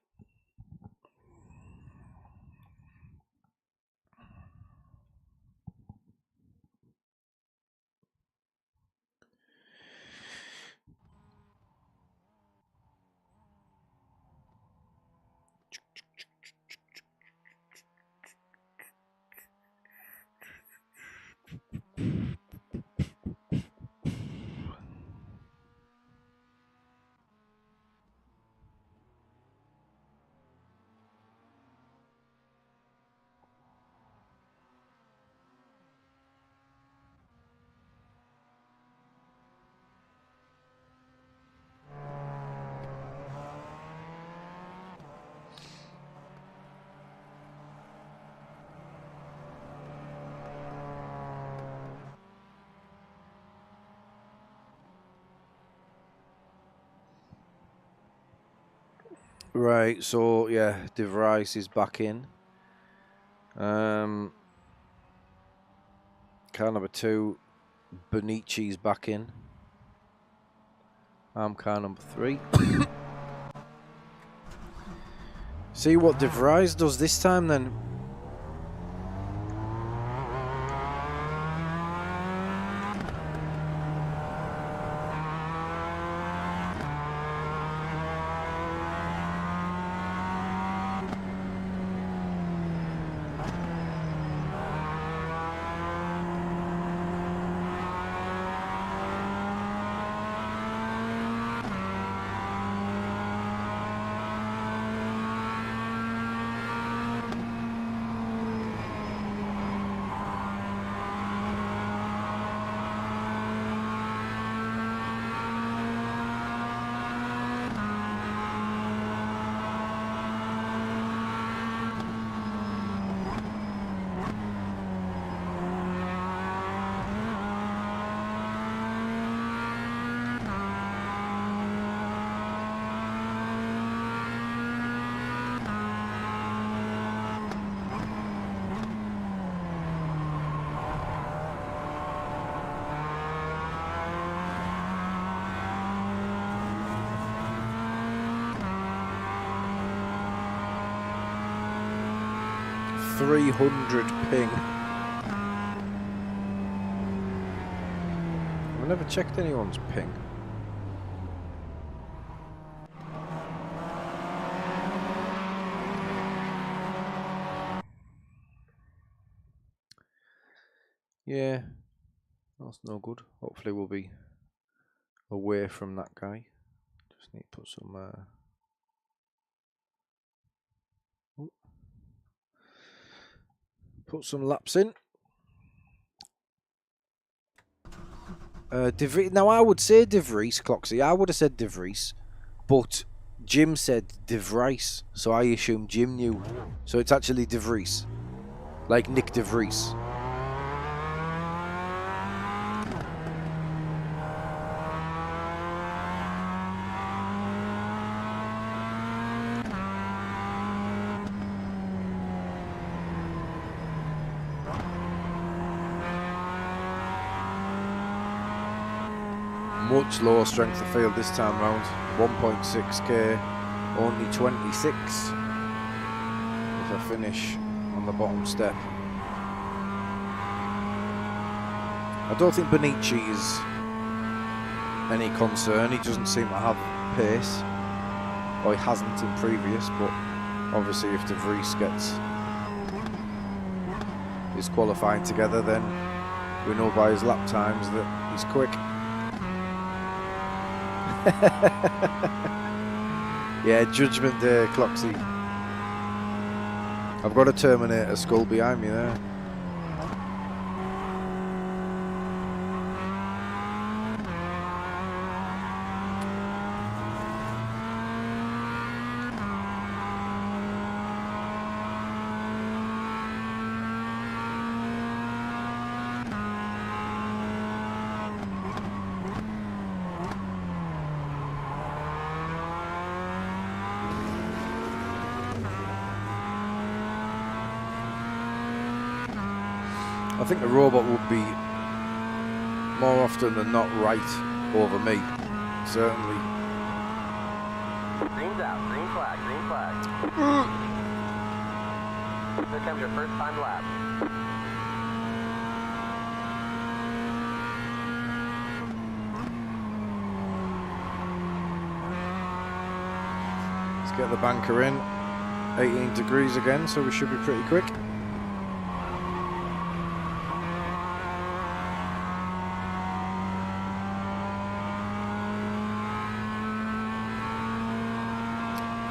Right, so yeah, DeVries is back in. Car number 2, Bonici's back in. I'm car number 3. See what DeVries does this time then. .300 ping. I've never checked anyone's ping. Yeah, that's no good. Hopefully we'll be away from that guy. Just need to put some laps in. Now I would say De Vries, Cloxy. I would have said De Vries, but Jim said De Vries, so I assume Jim knew. So it's actually De Vries, like Nick De Vries. Much lower strength of field this time round. 1.6k, only 26 with a finish on the bottom step. I don't think Benici is any concern. He doesn't seem to have pace, or he hasn't in previous, but obviously if De Vries gets his qualifying together, then we know by his lap times that he's quick. Yeah, Judgment Day, Cloxy. I've got a Terminator skull behind me there. I think the robot would be more often than not right over me, certainly. Green's out, green flag, green flag. Here comes your first time lap. Let's get the banker in. 18 degrees again, so we should be pretty quick.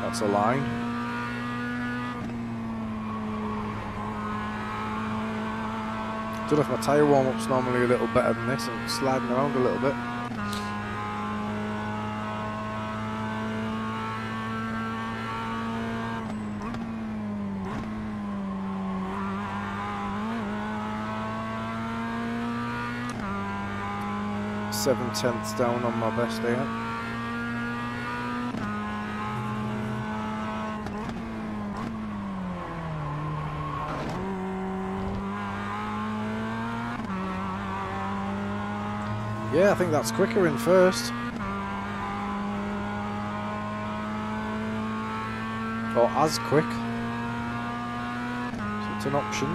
That's a line. Don't know if my tyre warm-up's normally a little better than this. I'm sliding around a little bit. Seven tenths down on my best here. Yeah, I think that's quicker in first. Or as quick. So it's an option.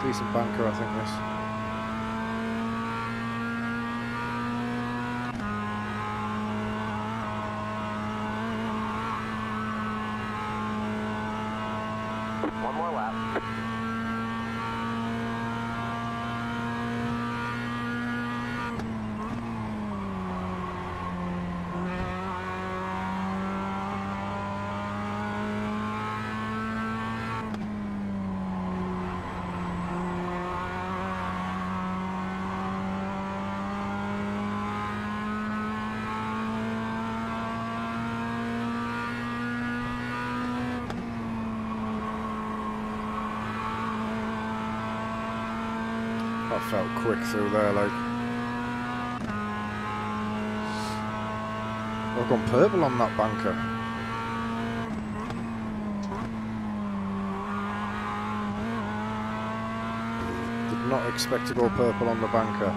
Decent banker, I think, this. One more lap. That felt quick through there, like. I've gone purple on that banker. Did not expect to go purple on the banker.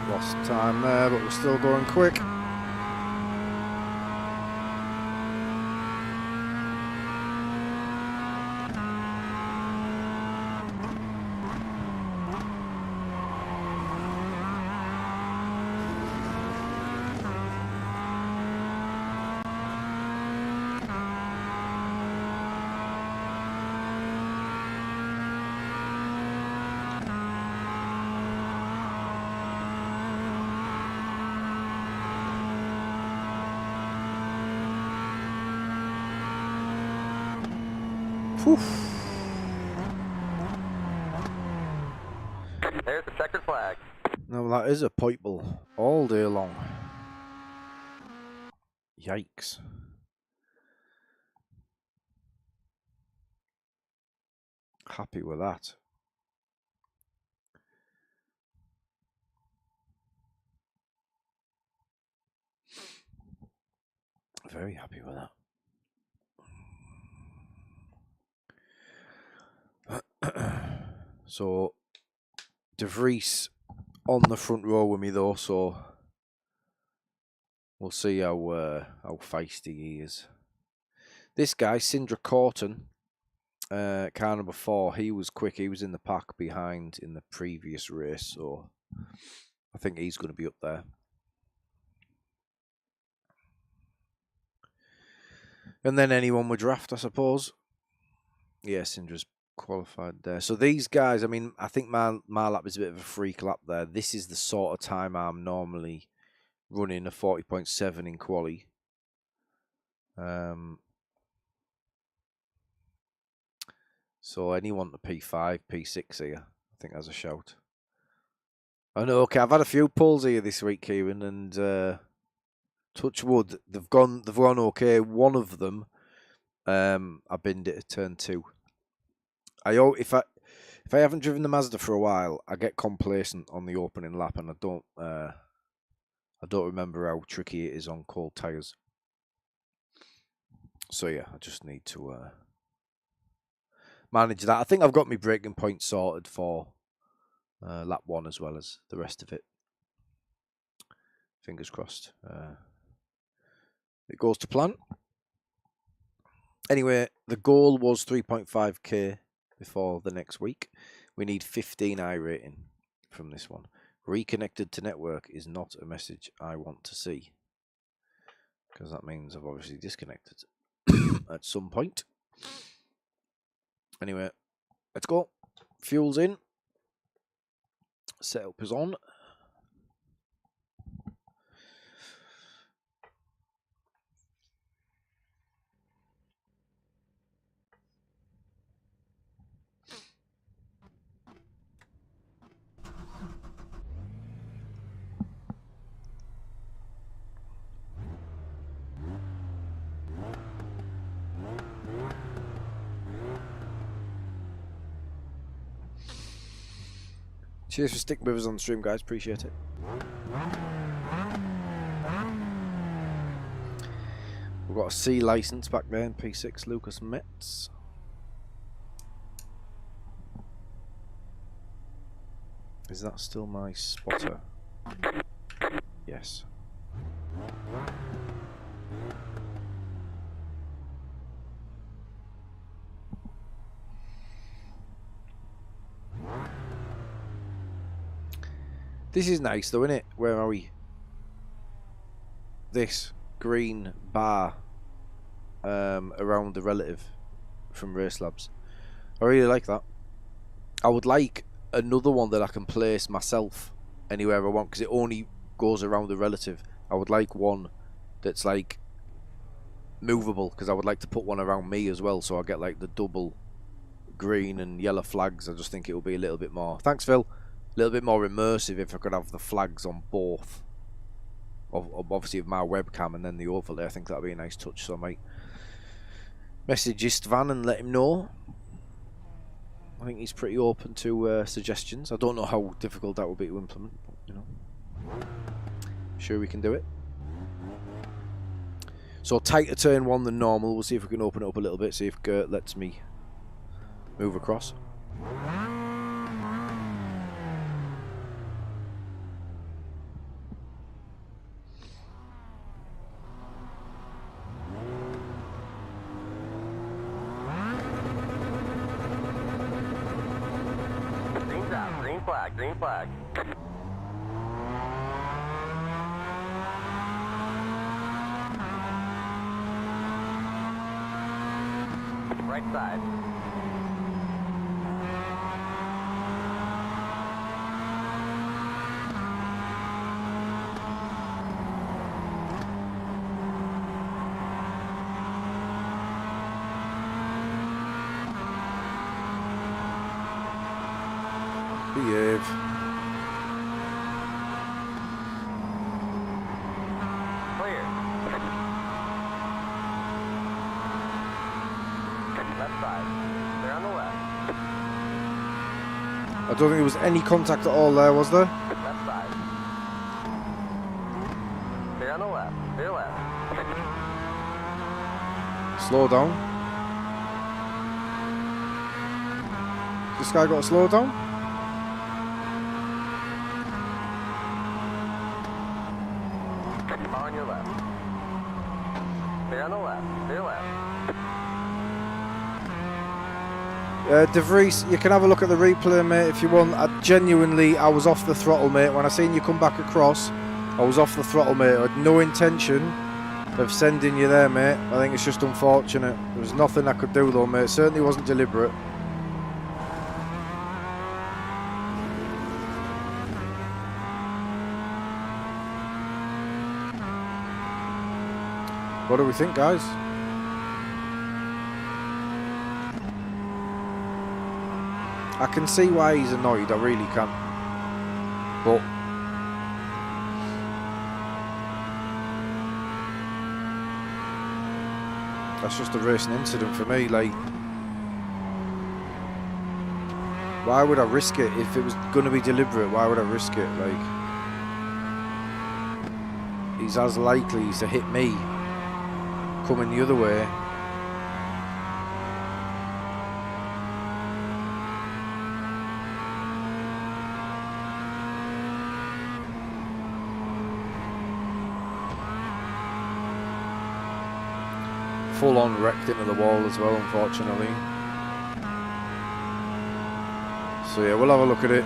Lost time there, but we're still going quick. Whew. There's the checkered flag. Now that is a point ball all day long. Yikes. Happy with that. Very happy with that. So, De Vries on the front row with me though, so we'll see how feisty he is. This guy, Sindra Corton, car number 4, he was quick. He was in the pack behind in the previous race, so I think he's going to be up there. And then anyone would draft, I suppose. Yeah, Sindra's qualified there. So these guys, I mean, I think my lap is a bit of a freak lap there. This is the sort of time I'm normally running, a 40.7 in quali. So anyone to P5, P6 here, I think has a shout. I know, okay, I've had a few pulls here this week, Kieran, and touch wood, they've gone okay. One of them, I binned it at turn 2. If I haven't driven the Mazda for a while, I get complacent on the opening lap, and I don't remember how tricky it is on cold tyres. So yeah, I just need to manage that. I think I've got my braking point sorted for lap 1 as well as the rest of it. Fingers crossed. It goes to plan. Anyway, the goal was 3.5k before the next week. We need 15 iRating from this one. Reconnected to network is not a message I want to see, because that means I've obviously disconnected at some point. Anyway, let's go. Fuel's in. Setup is on. Cheers for sticking with us on the stream, guys. Appreciate it. We've got a C license back there in P6, Lucas Metz. Is that still my spotter? Yes. This is nice though, isn't it? Where are we? This green bar around the relative from Race Labs. I really like that. I would like another one that I can place myself anywhere I want, because it only goes around the relative. I would like one that's like movable, because I would like to put one around me as well, so I get like the double green and yellow flags. I just think it will be a little bit more, thanks Phil, a little bit more immersive if I could have the flags on both of obviously of my webcam and then the overlay. I think that would be a nice touch, so I might message Istvan and let him know. I think he's pretty open to suggestions. I don't know how difficult that will be to implement, but, you know, sure we can do it. So tighter turn 1 than normal. We'll see if we can open it up a little bit, see if Gert lets me move across. Green flag. Right side. Behave. Clear. Left side. Clear on the left. I don't think there was any contact at all there, was there? Left side. Clear on the left. Clear left. Slow down. This guy got a slow down? Car on your left. Clear on the left. Clear left. De Vries, you can have a look at the replay, mate, if you want. I was off the throttle, mate. When I seen you come back across, I was off the throttle, mate. I had no intention of sending you there, mate. I think it's just unfortunate. There was nothing I could do, though, mate. It certainly wasn't deliberate. What do we think, guys? I can see why he's annoyed, I really can. But that's just a racing incident for me. Like, why would I risk it if it was going to be deliberate? Why would I risk it? Like, he's as likely to hit me coming the other way. Full on wrecked into the wall as well, unfortunately. So yeah, we'll have a look at it.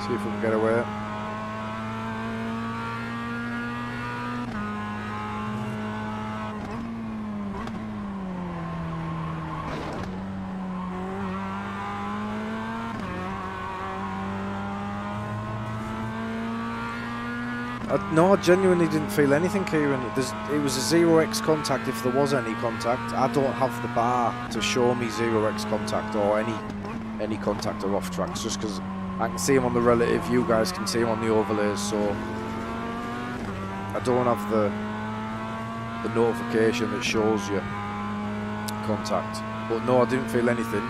See if we can get away. No, I genuinely didn't feel anything, Kieran. It was a 0x contact if there was any contact. I don't have the bar to show me 0x contact or any contact or off tracks, just because I can see him on the relative, you guys can see him on the overlays, so I don't have the notification that shows you contact. But no, I didn't feel anything.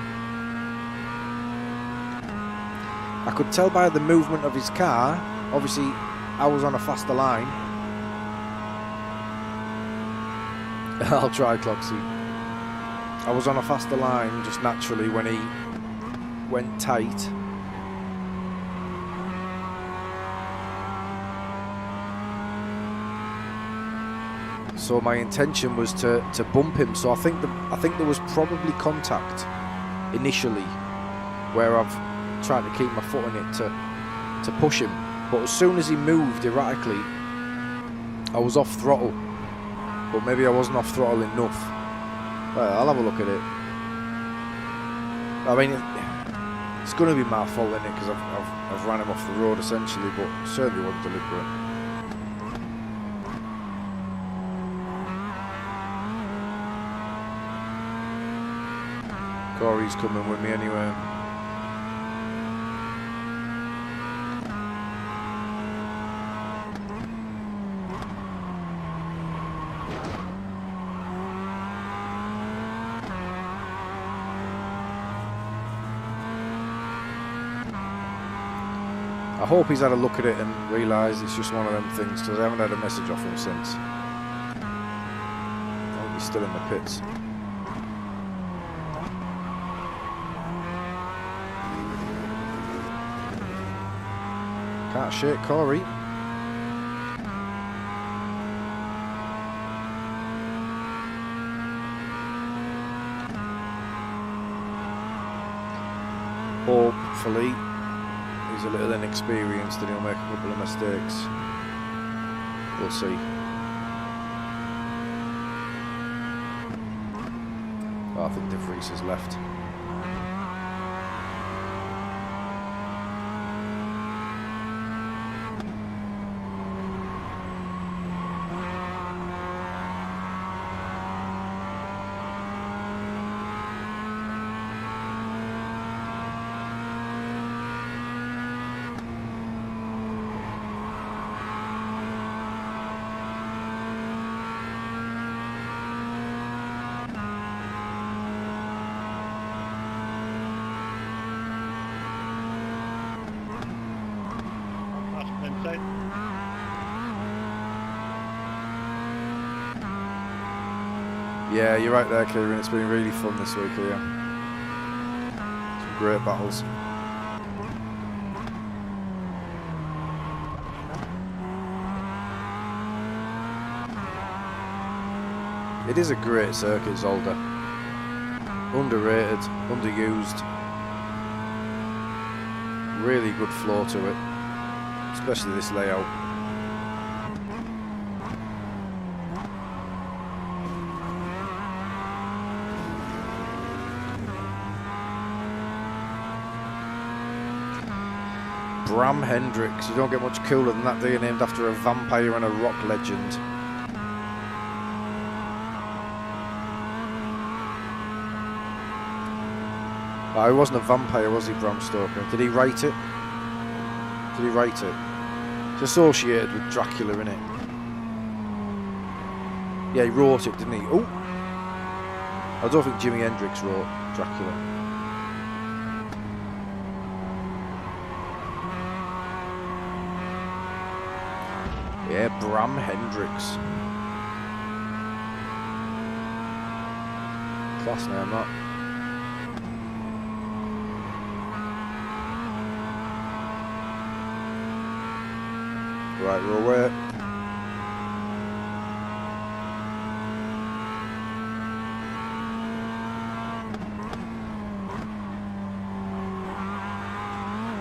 I could tell by the movement of his car, obviously I was on a faster line. I'll try, Cloxy. I was on a faster line just naturally when he went tight. So my intention was to bump him. So I think there was probably contact initially, where I've tried to keep my foot in it to push him. But as soon as he moved erratically, I was off throttle. But maybe I wasn't off throttle enough. Well, I'll have a look at it. I mean, it's going to be my fault, isn't it? Because I've ran him off the road essentially, but it certainly wasn't deliberate. Corey's coming with me anyway. I hope he's had a look at it and realised it's just one of them things, because I haven't had a message off him since. I think he's still in the pits. Can't shake Corey. Hopefully he's a little inexperienced and he'll make a couple of mistakes. We'll see. Oh, I think De Vries has left. Sunday. Yeah, you're right there, Kieran. It's been really fun this week here. Some great battles. It is a great circuit, Zolder. Underrated, underused. Really good flow to it, especially this layout. Bram Hendricks, you don't get much cooler than that, do you? Named after a vampire and a rock legend. Oh, he wasn't a vampire, was he, Bram Stoker? Did he write it? Did he write it? It's associated with Dracula, innit? Yeah, he wrote it, didn't he? Oh! I don't think Jimi Hendrix wrote Dracula. Yeah, Bram Hendricks. Class name, that. Right, we're away.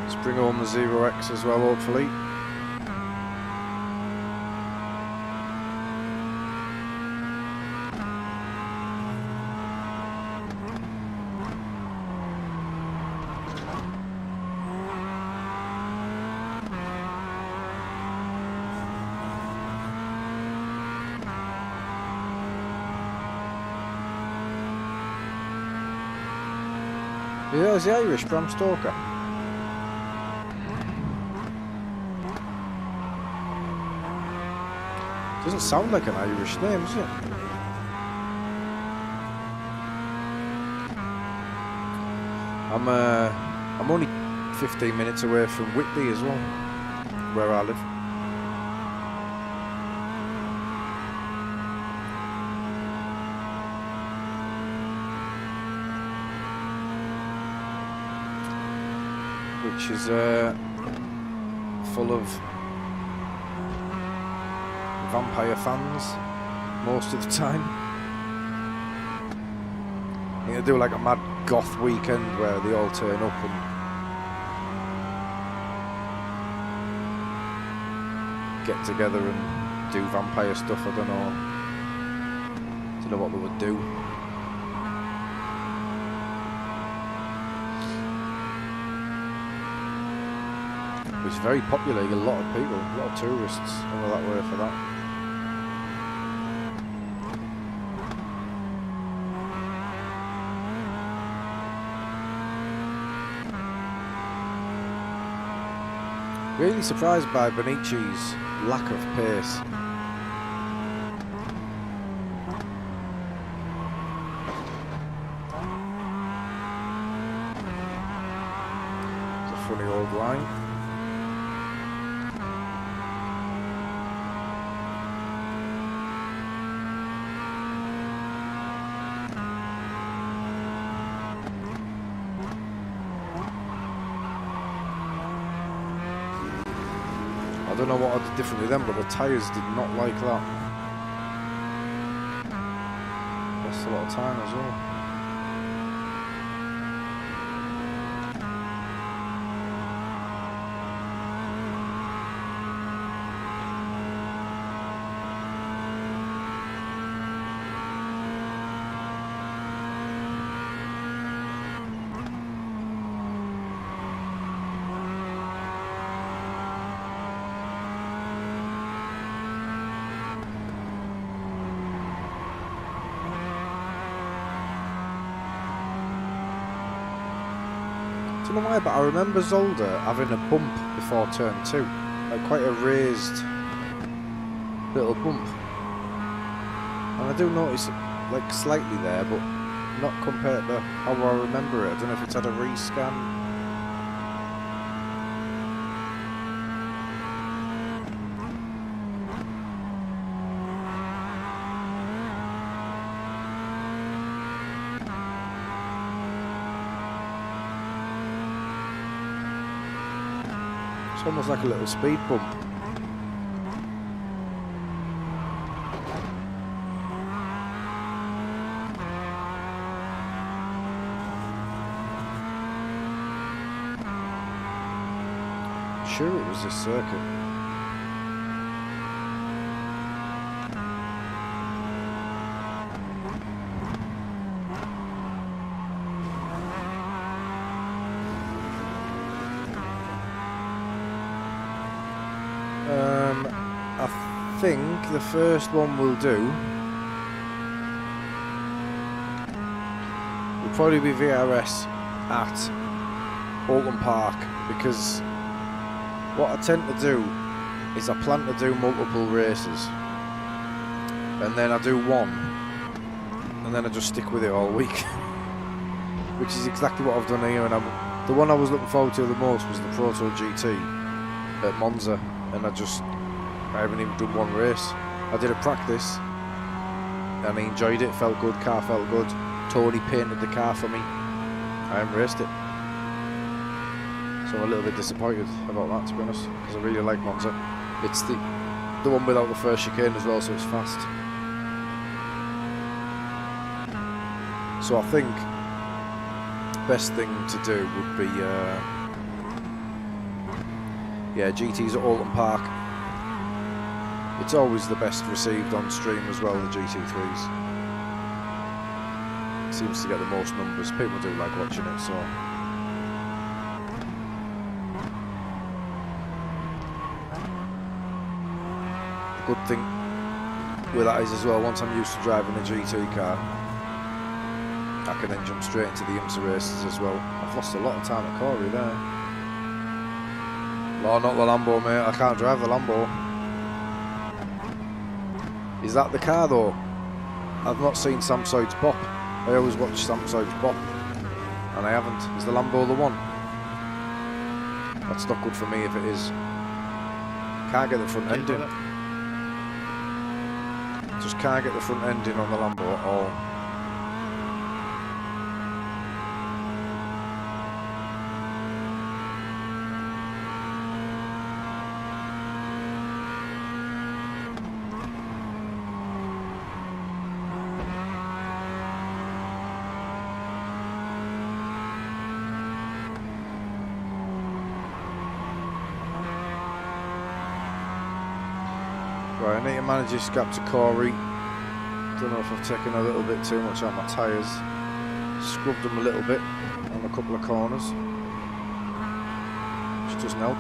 Let's bring on the 0X as well, hopefully. Yeah, it's the Irish Bram Stoker. Doesn't sound like an Irish name, does it? I'm only 15 minutes away from Whitby as well, where I live. Which is full of vampire fans most of the time. I think they do like a mad goth weekend where they all turn up and get together and do vampire stuff. I don't know what they would do. It's very popular. You get a lot of people, a lot of tourists over that way for that. Really surprised by Bonici's lack of pace. It's a funny old line. I don't know what I did differently then, but the tyres did not like that. Lost a lot of time as well. I don't know why, but I remember Zolder having a bump before turn 2, like quite a raised little bump, and I do notice it like slightly there, but not compared to how I remember it. I don't know if it's had a rescan. It's almost like a little speed bump. Sure, it was this circuit. I think the first one we'll do will probably be VRS at Alton Park, because what I tend to do is I plan to do multiple races and then I do one and then I just stick with it all week, which is exactly what I've done here. And the one I was looking forward to the most was the Proto GT at Monza, and I haven't even done one race. I did a practice and I enjoyed it, felt good, car felt good. Tony painted the car for me. I haven't raced it. So I'm a little bit disappointed about that, to be honest, because I really like Monza. It's the one without the first chicane as well, so it's fast. So I think the best thing to do would be GTs at Alton Park. It's always the best received on stream as well, the GT3s. Seems to get the most numbers. People do like watching it, so. The good thing with that is as well, once I'm used to driving a GT car, I can then jump straight into the IMSA races as well. I've lost a lot of time at Corey there. No, not the Lambo, mate. I can't drive the Lambo. Is that the car though? I've not seen Samsoid's Bop. I always watch Samsoid's Bop, and I haven't. Is the Lambo the one? That's not good for me if it is. Can't get the front end in. Just can't get the front end in on the Lambo at all. Right, I need to manage this gap to Corey. Don't know if I've taken a little bit too much out my tyres. Scrubbed them a little bit on a couple of corners, which doesn't help.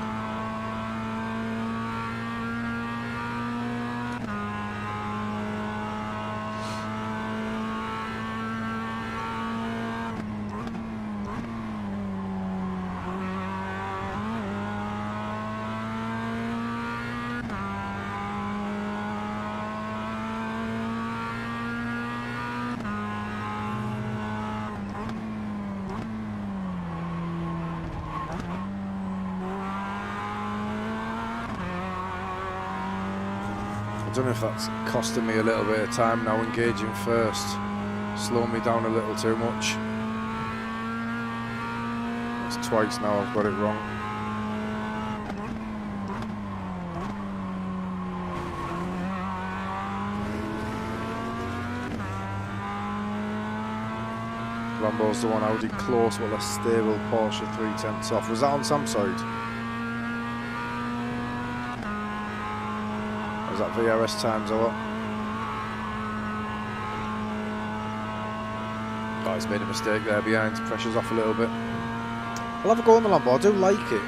I don't know if that's costing me a little bit of time now, engaging first. Slowing me down a little too much. It's twice now I've got it wrong. Lambo's the one I did close, but a stable Porsche 3/10 off. Was that on Samside? Was that VRS times or what? Oh, he's made a mistake there behind. Pressure's off a little bit. I'll have a go on the Lambo. I do like it.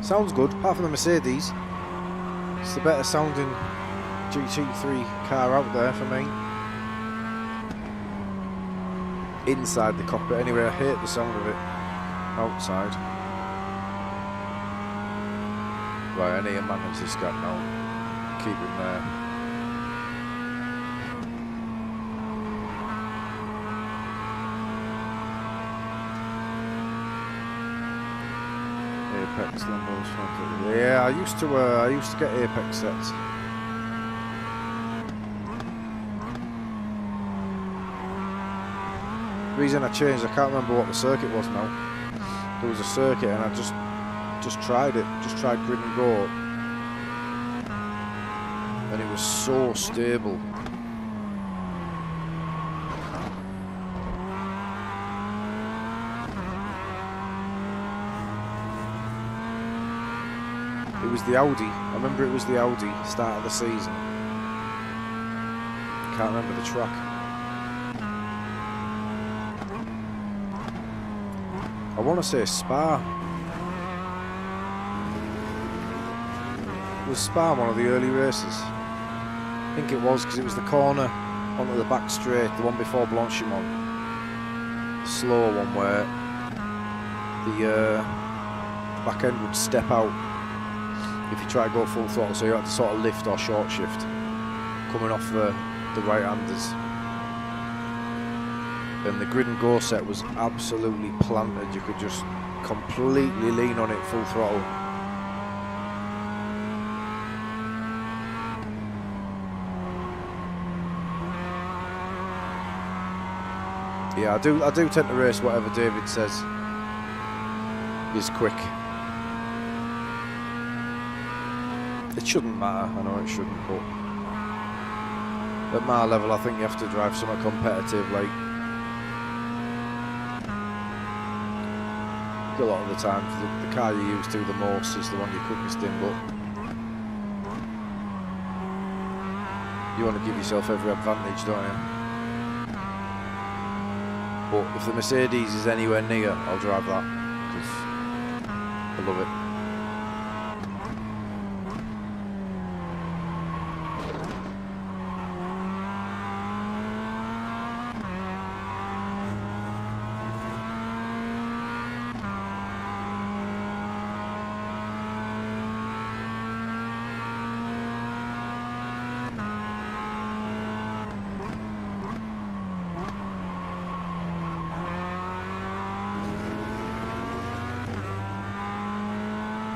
Sounds good, apart from the Mercedes. It's the better sounding GT3 car out there for me. Inside the cockpit anyway, I hate the sound of it outside. Right, I need to manage this gap now. Keep it there. Apex Lambos. Yeah, I used to get Apex sets. The reason I changed, I can't remember what the circuit was now. There was a circuit and I just tried it. Just tried grid and go. And it was so stable. It was the Audi. I remember it was the Audi, start of the season. Can't remember the track. I want to say Spa. Was Spa one of the early races? I think it was, because it was the corner onto the back straight, the one before Blanchimont. The slow one where the back end would step out if you try to go full throttle, so you had to sort of lift or short shift coming off the right-handers. And the grid and go set was absolutely planted. You could just completely lean on it full throttle. Yeah, I do tend to race whatever David says is quick. It shouldn't matter, I know it shouldn't, but at my level I think you have to drive something competitive. Like, a lot of the time the car you use to the most is the one you're quickest in, but you want to give yourself every advantage, don't you? But if the Mercedes is anywhere near, I'll drive that, because I love it.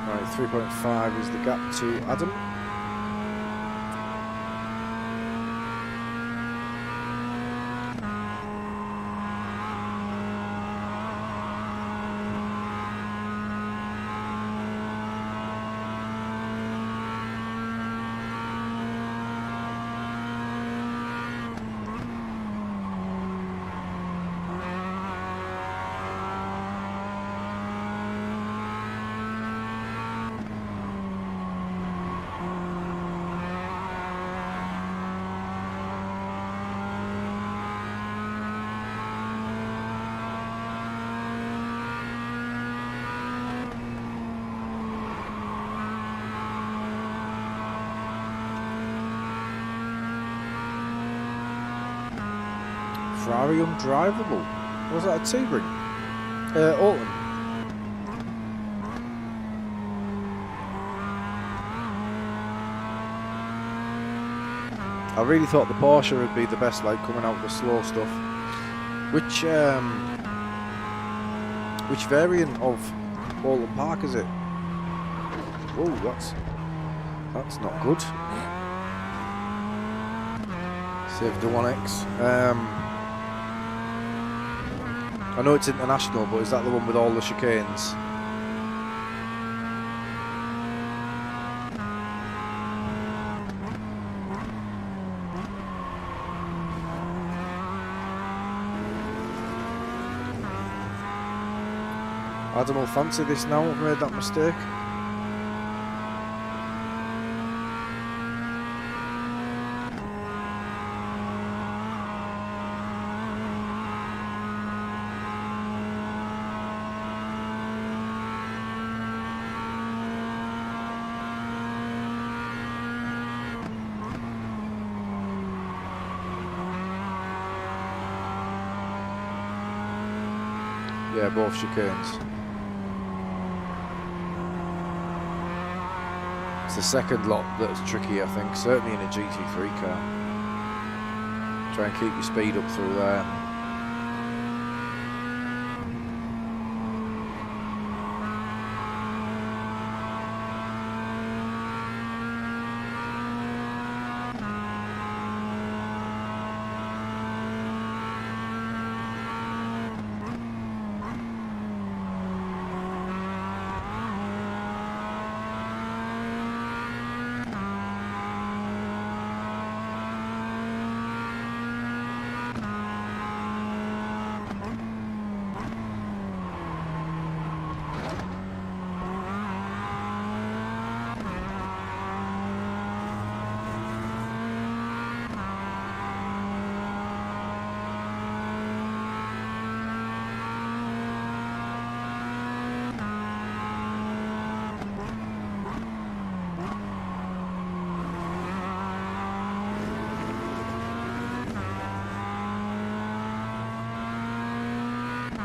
Right, 3.5 is the gap to Adam. Ferrari undrivable. Was that a Sebring? Alton. I really thought the Porsche would be the best, like coming out with the slow stuff. Which variant of Alton Park is it? Whoa, that's not good. Save the 1X. I know it's international, but is that the one with all the chicanes? Adam will fancy this now. I've made that mistake. Yeah, both chicanes. It's the second lot that's tricky, I think, certainly in a GT3 car. Try and keep your speed up through there.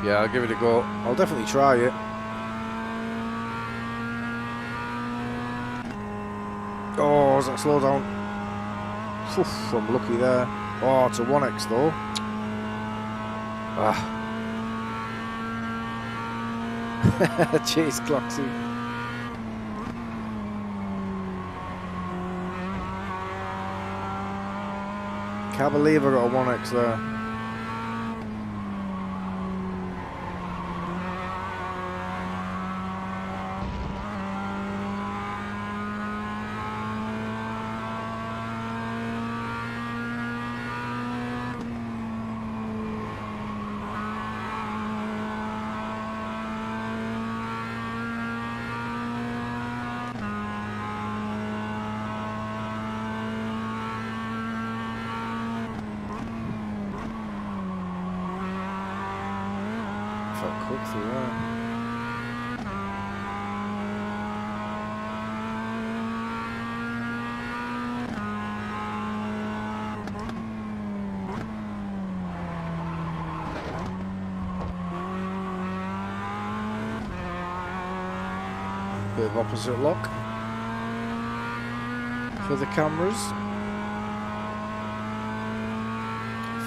Yeah, I'll give it a go. I'll definitely try it. Oh, is that slow down? Oof, I'm lucky there. Oh, it's a 1x though. Ah. Cheers, Cloxy. Can't believe I got a 1x there. Quick through there. Bit of opposite lock for the cameras.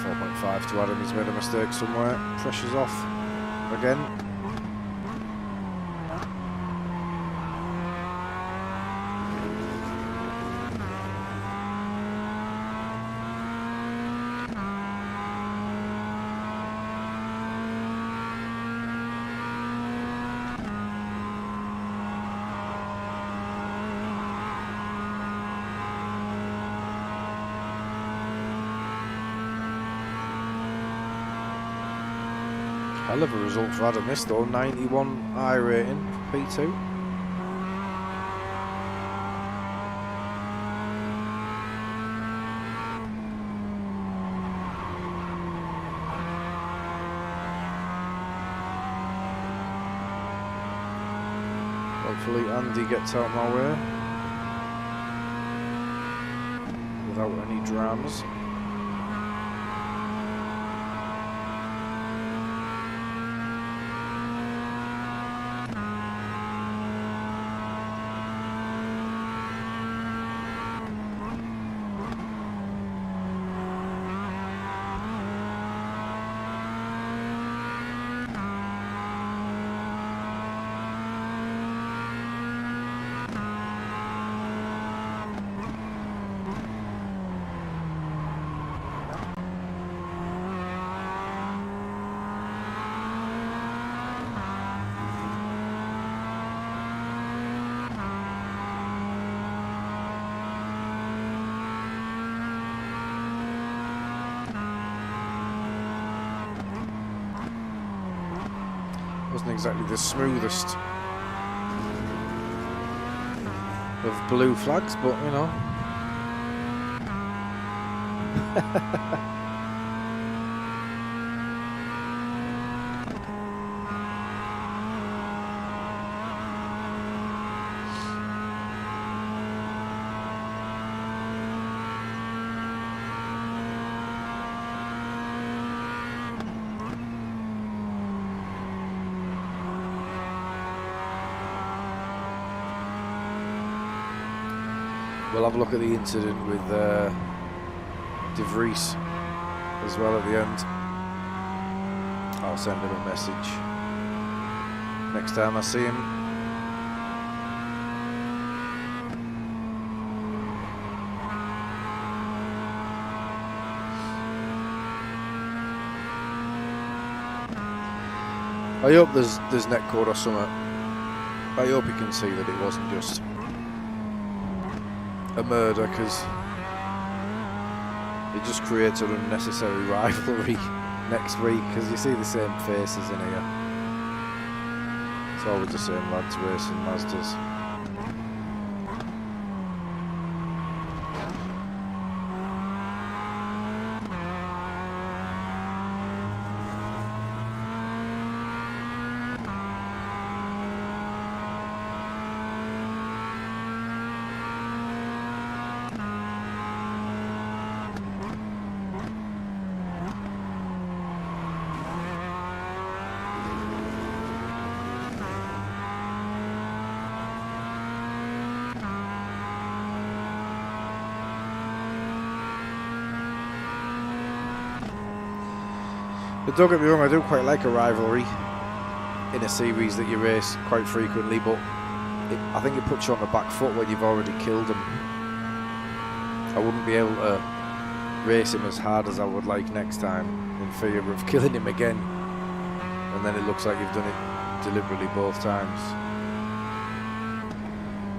4.5 to Adam, he's made a mistake somewhere. Pressure's off again. Hell of a result for Adam this though, 91 iRating for P2. Hopefully Andy gets out my way without any dramas. Wasn't exactly the smoothest of blue flags, but you know. We'll have a look at the incident with De Vries as well at the end. I'll send him a message next time I see him. I hope there's netcode or something. I hope you can see that it wasn't just a murder, because it just creates an unnecessary rivalry next week, because you see the same faces in here. It's always the same lads racing Mazdas. But don't get me wrong, I do quite like a rivalry in a series that you race quite frequently, but I think it puts you on the back foot when you've already killed him. I wouldn't be able to race him as hard as I would like next time in fear of killing him again, and then it looks like you've done it deliberately both times.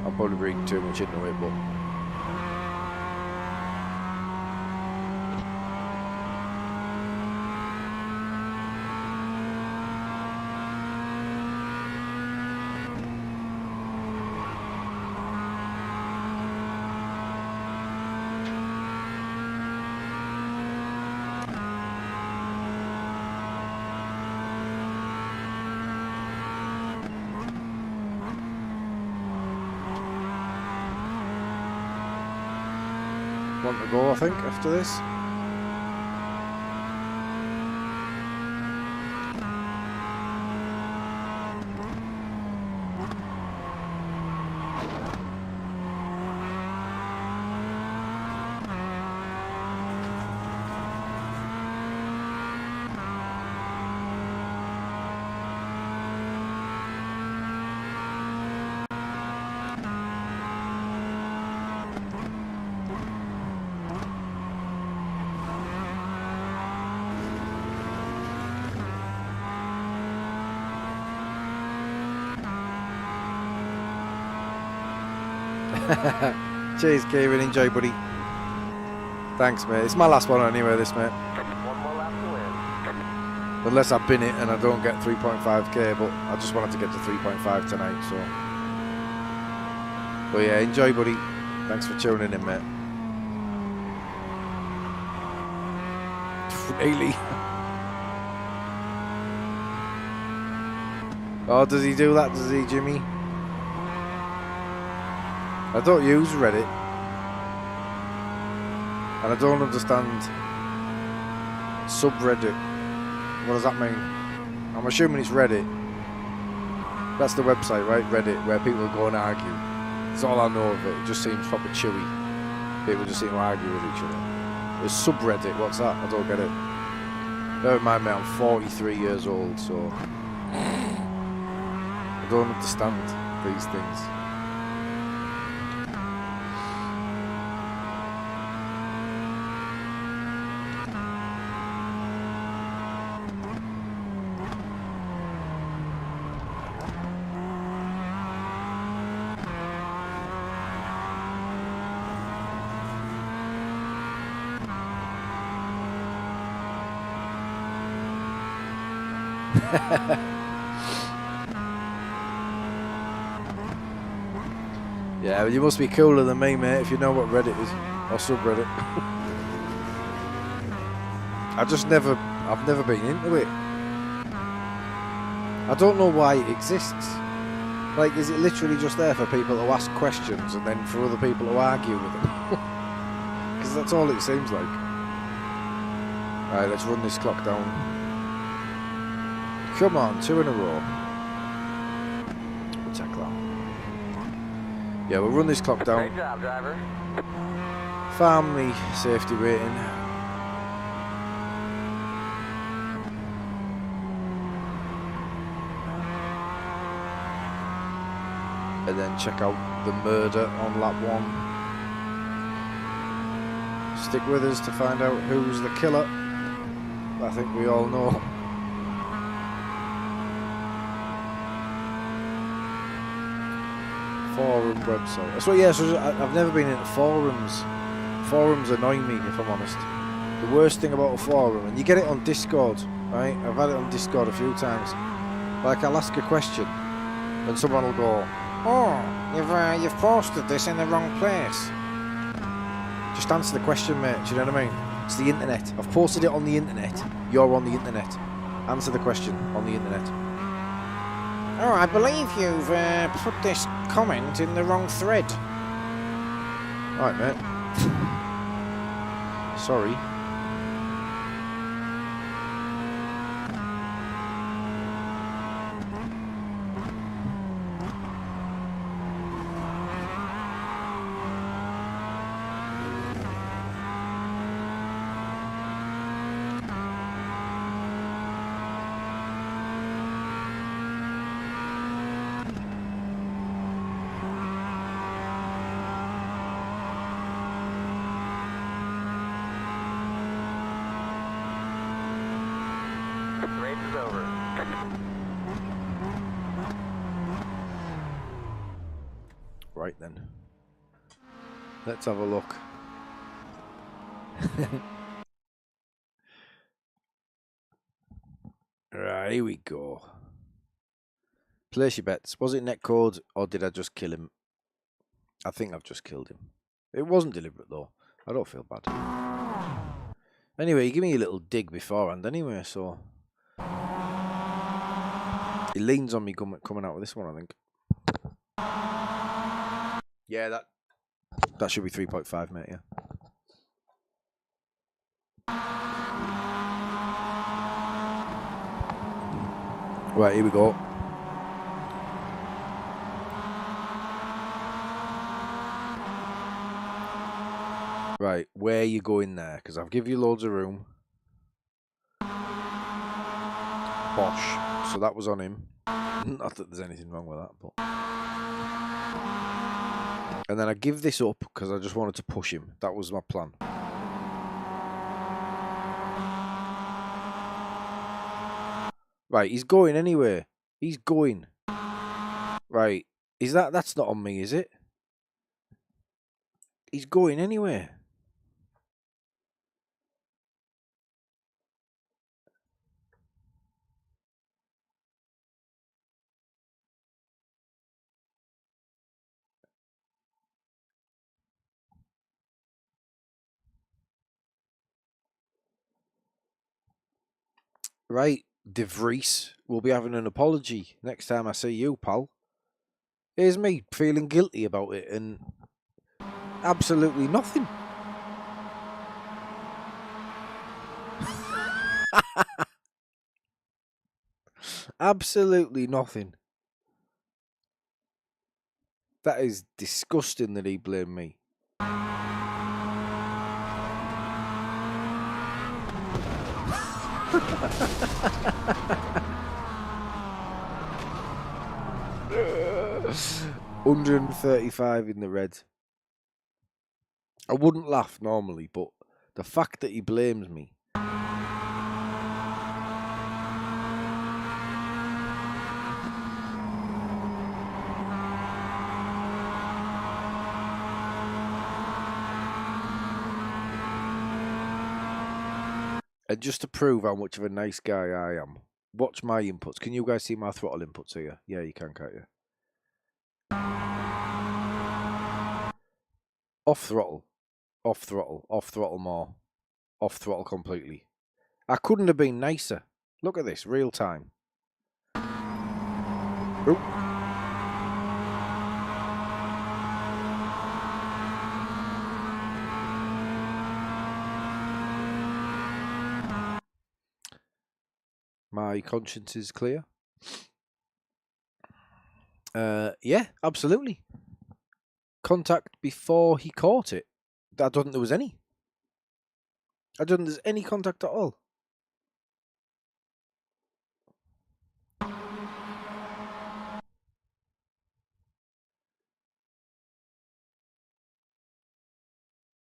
I'm probably reading too much into it, but one to go, I think, after this. Cheers, Kieran. Enjoy, buddy. Thanks, mate. It's my last one anyway, this, mate. One more lap to win. Unless I bin it and I don't get 3.5k, but I just wanted to get to 3.5 tonight, so. But yeah, enjoy, buddy. Thanks for tuning in, mate. Really? Oh, does he do that? Does he, Jimmy? I don't use Reddit, and I don't understand subreddit. What does that mean? I'm assuming it's Reddit. That's the website, right? Reddit, where people go and argue. That's all I know of it. It just seems proper chewy. People just seem to argue with each other. There's subreddit. What's that? I don't get it. Bear in mind, mate, I'm 43 years old, so I don't understand these things. Yeah, well, you must be cooler than me, mate, if you know what Reddit is, or subreddit. I've never been into it. I don't know why it exists. Like, is it literally just there for people to ask questions and then for other people to argue with them? Because that's all it seems like. Alright, let's run this clock down. Come on, 2 in a row. We'll tackle that. Yeah, we'll run this clock down. Great job, driver. Family safety rating. And then check out the murder on lap 1. Stick with us to find out who's the killer. I think we all know. Forum website. So yeah, so I've never been into forums. Forums annoy me, if I'm honest. The worst thing about a forum, and you get it on Discord, right? I've had it on Discord a few times. Like, I'll ask a question, and someone will go, "Oh, you've posted this in the wrong place." Just answer the question, mate. Do you know what I mean? It's the internet. I've posted it on the internet. You're on the internet. Answer the question on the internet. Oh, I believe you've put this comment in the wrong thread. Alright, mate. Sorry. right then. Let's have a look. Right, here we go. Place your bets. Was it netcode or did I just kill him? I think I've just killed him. It wasn't deliberate though. I don't feel bad. Anyway, you give me a little dig beforehand anyway, so... He leans on me coming out with this one, I think. Yeah, that should be 3.5, mate, yeah. Right, here we go. Right, where are you going there? Because I've given you loads of room. Bosh. So that was on him. Not that there's anything wrong with that, but... And then I give this up because I just wanted to push him. That was my plan. Right, he's going anyway. He's going. Right. That's not on me, is it? He's going anyway. Right, De Vries will be having an apology next time I see you, pal. Here's me feeling guilty about it and absolutely nothing. Absolutely nothing. That is disgusting that he blamed me. $135 in the red. I wouldn't laugh normally, but the fact that he blames me. And just to prove how much of a nice guy I am, watch my inputs. Can you guys see my throttle inputs here? Yeah, you can, can't you? Off throttle. Off throttle. Off throttle more. Off throttle completely. I couldn't have been nicer. Look at this, real time. Oop. My conscience is clear. Yeah, absolutely. Contact before he caught it. I don't think there was any. I don't think there's any contact at all.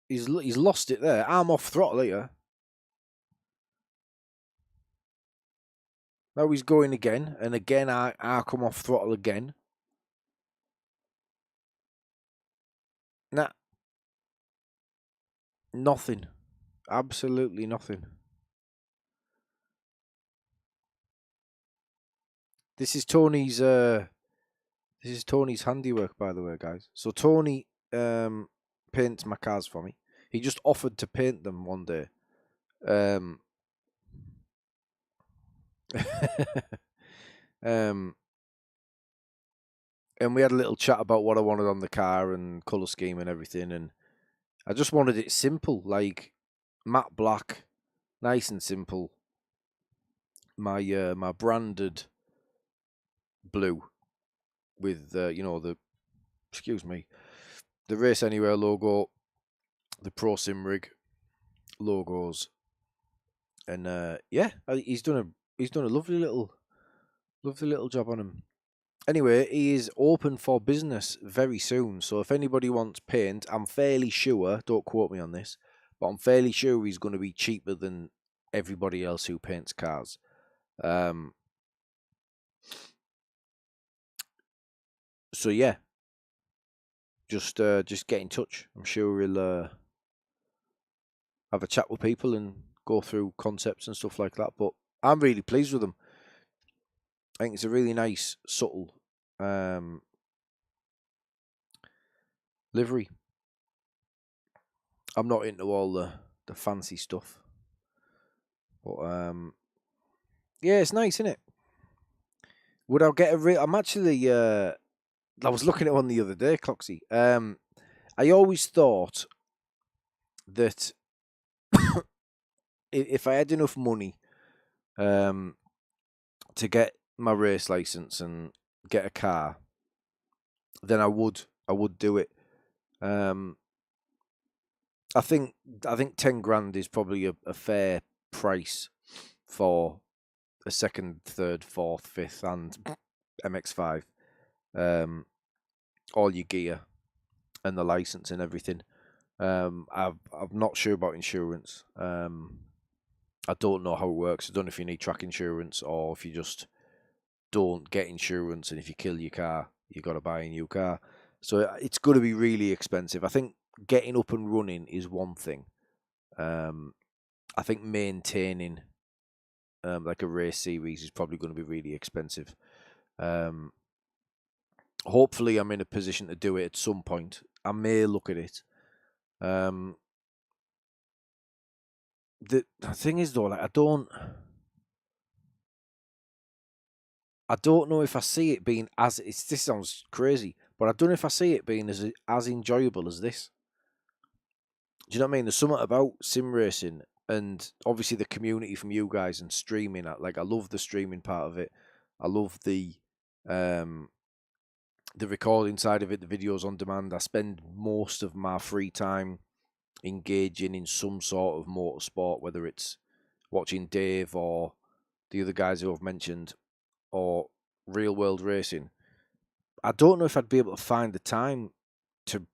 He's lost it there. I'm off throttle here. Now he's going again, and again I come off throttle again. Nah. Nothing. Absolutely nothing. This is Tony's handiwork, by the way, guys. So Tony paints my cars for me. He just offered to paint them one day. And we had a little chat about what I wanted on the car and colour scheme and everything, and I just wanted it simple, like matte black, nice and simple. My my branded blue with the Race Anywhere logo, the Pro Sim Rig logos, and yeah, he's done a lovely little job on him. Anyway, he is open for business very soon, so if anybody wants paint, I'm fairly sure, don't quote me on this, but I'm fairly sure he's going to be cheaper than everybody else who paints cars. So yeah, just get in touch. I'm sure he'll have a chat with people and go through concepts and stuff like that. But I'm really pleased with them. I think it's a really nice, subtle livery. I'm not into all the fancy stuff, but yeah, it's nice, isn't it? Would I get a real? I'm actually I was looking at one the other day, Cloxy. I always thought that if I had enough money to get my race license and get a car, then I would do it. I think 10 grand is probably a fair price for a second, third, fourth, fifth, and MX5. All your gear and the license and everything. I'm not sure about insurance. I don't know how it works. I don't know if you need track insurance or if you just don't get insurance, and if you kill your car, you got to buy a new car. So it's going to be really expensive. I think getting up and running is one thing. I think maintaining like a race series is probably going to be really expensive. Hopefully I'm in a position to do it at some point. I may look at it. The thing is though, like I don't know if I see it being this sounds crazy, but I don't know if I see it being as enjoyable as this. Do you know what I mean? There's something about sim racing and obviously the community from you guys and streaming. Like I love the streaming part of it. I love the recording side of it, the videos on demand. I spend most of my free time engaging in some sort of motorsport, whether it's watching Dave or the other guys who I've mentioned or real world racing. I don't know if I'd be able to find the time to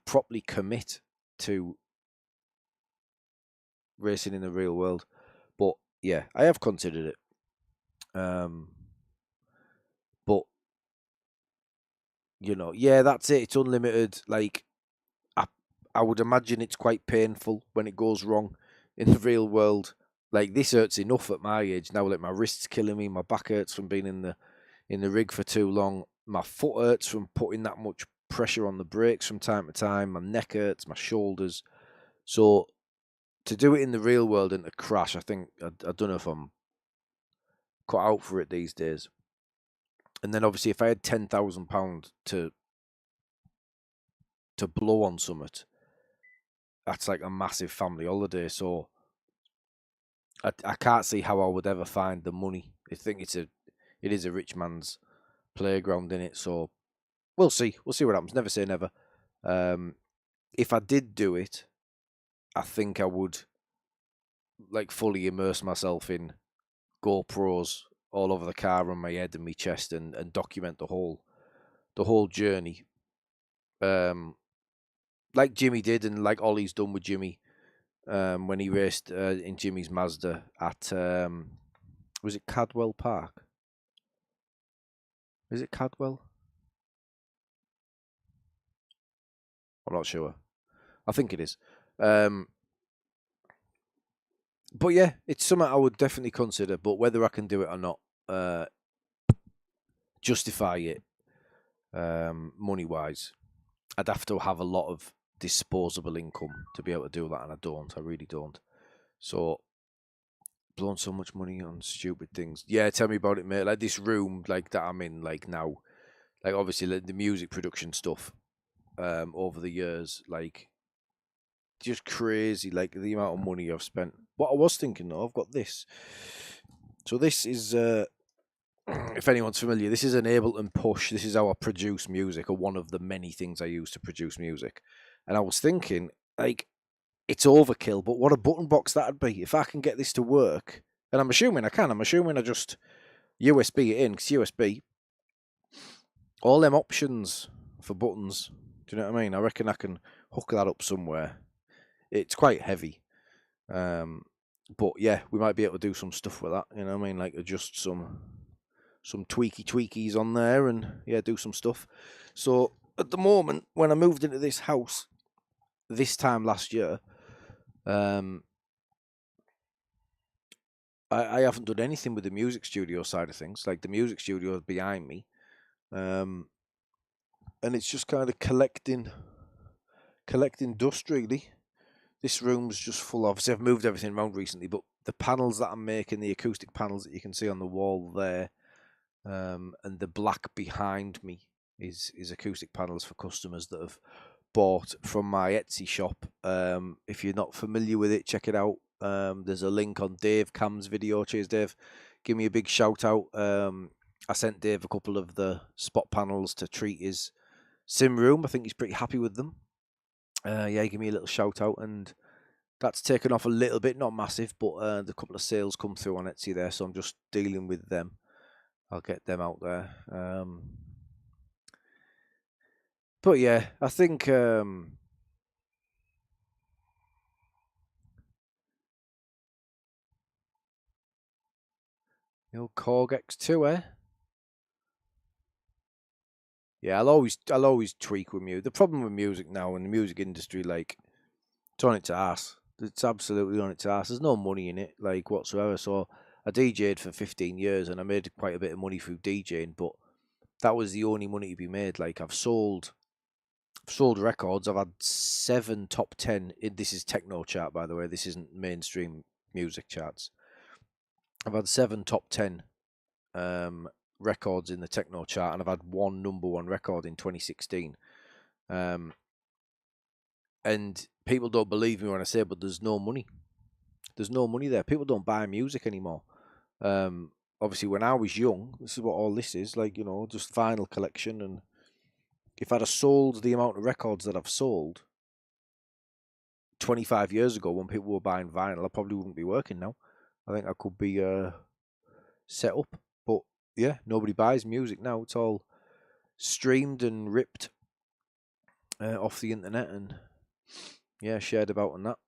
properly commit to racing in the real world. But yeah, I have considered it. But you know, yeah, that's it. It's unlimited. Like I would imagine it's quite painful when it goes wrong in the real world. Like this hurts enough at my age now. Like my wrist's killing me, my back hurts from being in the rig for too long. My foot hurts from putting that much pressure on the brakes from time to time. My neck hurts, my shoulders. So to do it in the real world and to crash, I think I don't know if I'm cut out for it these days. And then obviously, if I had £10,000 to blow on summit, that's like a massive family holiday. So I can't see how I would ever find the money. I think it is a rich man's playground in it. So we'll see. We'll see what happens. Never say never. If I did do it, I think I would like fully immerse myself in GoPros all over the car on my head and my chest and document the whole journey. Like Jimmy did and like Ollie's done with Jimmy when he raced in Jimmy's Mazda at was it Cadwell Park? Is it Cadwell? I'm not sure. I think it is. But yeah, it's something I would definitely consider. But whether I can do it or not, justify it money-wise, I'd have to have a lot of disposable income to be able to do that, and I don't. I really don't. So, blowing so much money on stupid things. Yeah, tell me about it, mate. Like this room, like that I'm in, like now, like obviously like, the music production stuff, over the years, like just crazy. Like the amount of money I've spent. What I was thinking though, I've got this. So this is, if anyone's familiar, this is an Ableton Push. This is how I produce music, or one of the many things I use to produce music. And I was thinking, like, it's overkill, but what a button box that'd be if I can get this to work. And I'm assuming I can. I'm assuming I just USB it in, because USB, all them options for buttons, do you know what I mean? I reckon I can hook that up somewhere. It's quite heavy. But yeah, we might be able to do some stuff with that, you know what I mean? Like adjust some tweakies on there and yeah, do some stuff. So at the moment, when I moved into this house this time last year, I haven't done anything with the music studio side of things. Like, the music studio is behind me, and it's just kind of collecting dust, really. This room's just full of. Obviously, I've moved everything around recently, but the panels that I'm making, the acoustic panels that you can see on the wall there, and the black behind me is acoustic panels for customers that have bought from my Etsy shop. If you're not familiar with it, check it out. There's a link on Dave Cam's video. Cheers, Dave. Give me a big shout out. I sent Dave a couple of the spot panels to treat his sim room. I think he's pretty happy with them. Yeah, give me a little shout out, and that's taken off a little bit, not massive, but the couple of sales come through on Etsy there, so I'm just dealing with them. I'll get them out there. But yeah, I think the old Korg X2, eh? Yeah, I'll always tweak with music. The problem with music now in the music industry, like, it's on its ass. It's absolutely on its ass. There's no money in it, like, whatsoever. So I DJ'd for 15 years and I made quite a bit of money through DJing, but that was the only money to be made. Like, I've sold records. I've had 7 top 10. This is techno chart, by the way. This isn't mainstream music charts. I've had 7 top 10 records in the techno chart, and I've had 1 number 1 record in 2016. And people don't believe me when I say, but there's no money. There's no money there. People don't buy music anymore. Obviously, when I was young, this is what all this is, like, you know, just vinyl collection. And if I'd have sold the amount of records that I've sold 25 years ago when people were buying vinyl, I probably wouldn't be working now. I think I could be set up. But yeah, nobody buys music now. It's all streamed and ripped off the internet and yeah, shared about on that.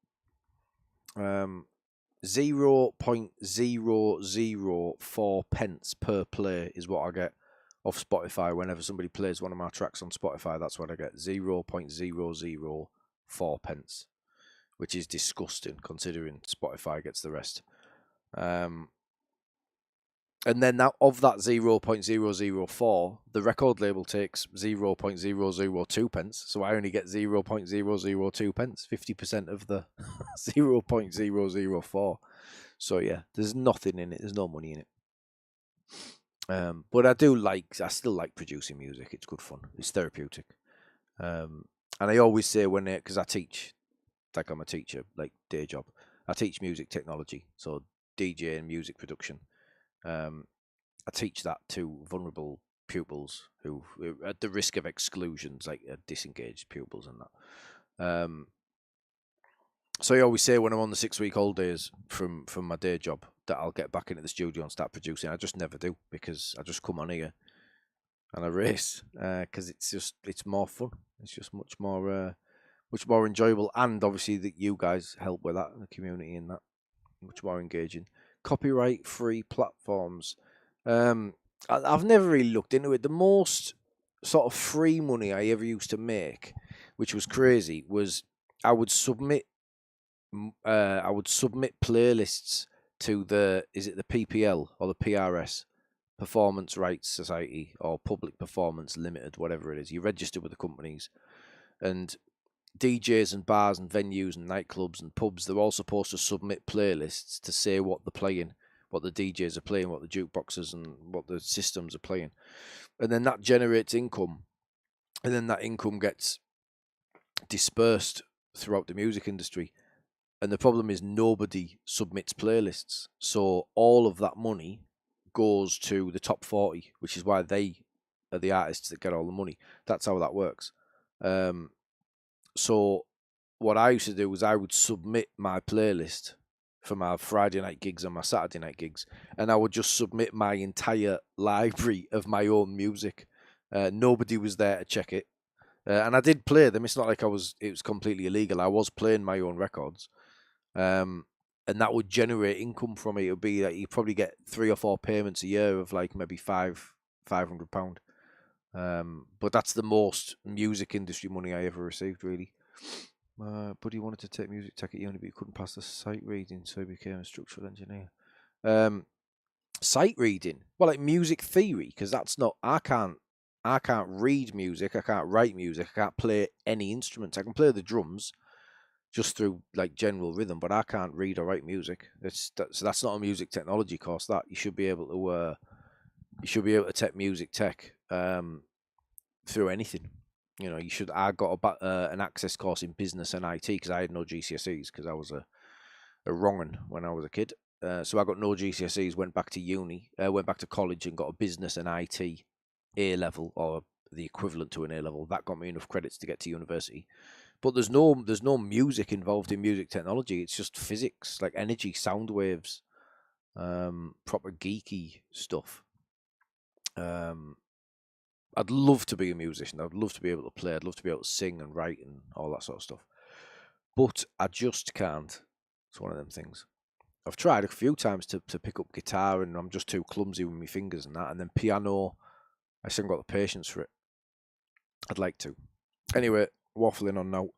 0.004 pence per play is what I get off Spotify. Whenever somebody plays one of my tracks on Spotify, that's what I get. 0.004 pence, which is disgusting considering Spotify gets the rest. And then of that 0.004, the record label takes 0.002 pence. So I only get 0.002 pence, 50% of the 0.004. So yeah, there's nothing in it. There's no money in it. But I still like producing music. It's good fun. It's therapeutic. And I always say because I teach, like, I'm a teacher, like, day job. I teach music technology, so DJ and music production. I teach that to vulnerable pupils who are at the risk of exclusions, like disengaged pupils and that. So I always say when I'm on the 6-week holidays from my day job that I'll get back into the studio and start producing. I just never do, because I just come on here and I race because it's more fun. It's just much more enjoyable, and obviously that you guys help with that, the community, and that much more engaging. Copyright free platforms. I've never really looked into it. The most sort of free money I ever used to make, which was crazy, was I would submit playlists to the PPL or the PRS, Performance Rights Society, or Public Performance Limited, whatever it is. You register with the companies, and DJs and bars and venues and nightclubs and pubs, they're all supposed to submit playlists to say what they're playing, what the DJs are playing, what the jukeboxes and what the systems are playing. And then that generates income. And then that income gets dispersed throughout the music industry. And the problem is nobody submits playlists. So all of that money goes to the top 40, which is why they are the artists that get all the money. That's how that works. So what I used to do was I would submit my playlist for my Friday night gigs and my Saturday night gigs, and I would just submit my entire library of my own music. Nobody was there to check it. And I did play them. It's not like it was completely illegal. I was playing my own records. And that would generate income from it. It would be like you probably get 3 or 4 payments a year of like maybe £500. But that's the most music industry money I ever received, really. Buddy wanted to take music tech at uni, but he couldn't pass the sight reading, so he became a structural engineer. Sight reading, well, like music theory, because that's not. I can't read music. I can't write music. I can't play any instruments. I can play the drums just through like general rhythm, but I can't read or write music. So that's not a music technology course. That you should be able to. You should be able to take music tech through anything. You know, you should. I got an access course in business and IT because I had no GCSEs because I was a wrong'un when I was a kid. So I got no GCSEs, went back to uni, went back to college and got a business and IT A level or the equivalent to an A level. That got me enough credits to get to university. But there's no music involved in music technology. It's just physics, like energy, sound waves, proper geeky stuff. I'd love to be a musician. I'd love to be able to play. I'd love to be able to sing and write and all that sort of stuff. But I just can't. It's one of them things. I've tried a few times to pick up guitar, and I'm just too clumsy with my fingers and that. And then piano, I still haven't got the patience for it. I'd like to. Anyway, waffling on now.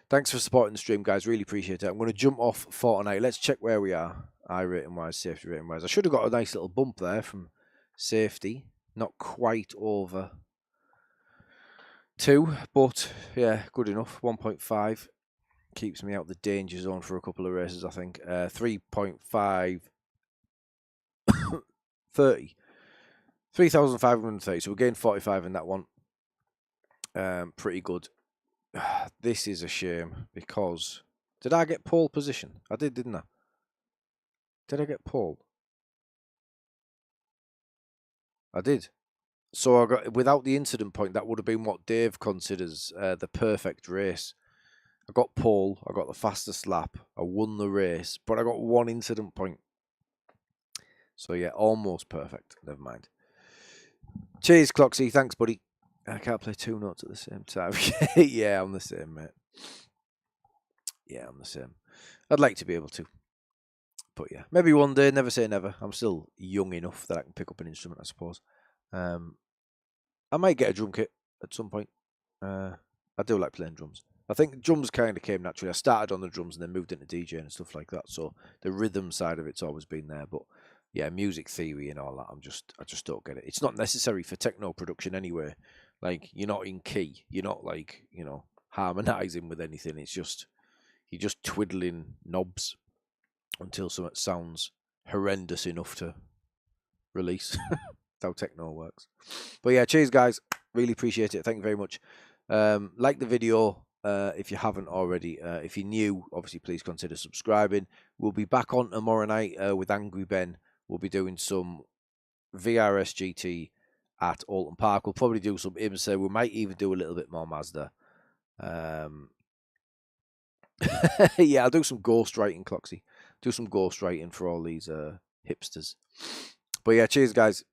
Thanks for supporting the stream, guys. Really appreciate it. I'm going to jump off Fortnite. Let's check where we are. iRating-wise, safety rating-wise. I should have got a nice little bump there from safety. Not quite over 2, but yeah, good enough. 1.5 keeps me out the danger zone for a couple of races, I think. 3.5 30. 3,530. So we gained 45 in that one. Pretty good. This is a shame because did I get pole position? I did, didn't I? Did I get pole? I did. So I got without the incident point. That would have been what Dave considers the perfect race. I got pole. I got the fastest lap. I won the race, but I got 1 incident point. So yeah, almost perfect. Never mind. Cheers, Cloxy. Thanks, buddy. I can't play 2 notes at the same time. Yeah, I'm the same, mate. Yeah, I'm the same. I'd like to be able to. But yeah, maybe one day, never say never. I'm still young enough that I can pick up an instrument, I suppose. I might get a drum kit at some point. I do like playing drums. I think drums kind of came naturally. I started on the drums and then moved into DJing and stuff like that. So the rhythm side of it's always been there. But yeah, music theory and all that, I just don't get it. It's not necessary for techno production anyway. Like, you're not in key. You're not like, harmonizing with anything. It's just, you're just twiddling knobs until something sounds horrendous enough to release. That's how techno works. But yeah, cheers, guys. Really appreciate it. Thank you very much. Like the video if you haven't already. If you're new, obviously, please consider subscribing. We'll be back on tomorrow night with Angry Ben. We'll be doing some VRS GT at Alton Park. We'll probably do some IMSA. We might even do a little bit more Mazda. Yeah, I'll do some ghostwriting, Cloxy. Do some ghostwriting for all these hipsters. But yeah, cheers, guys.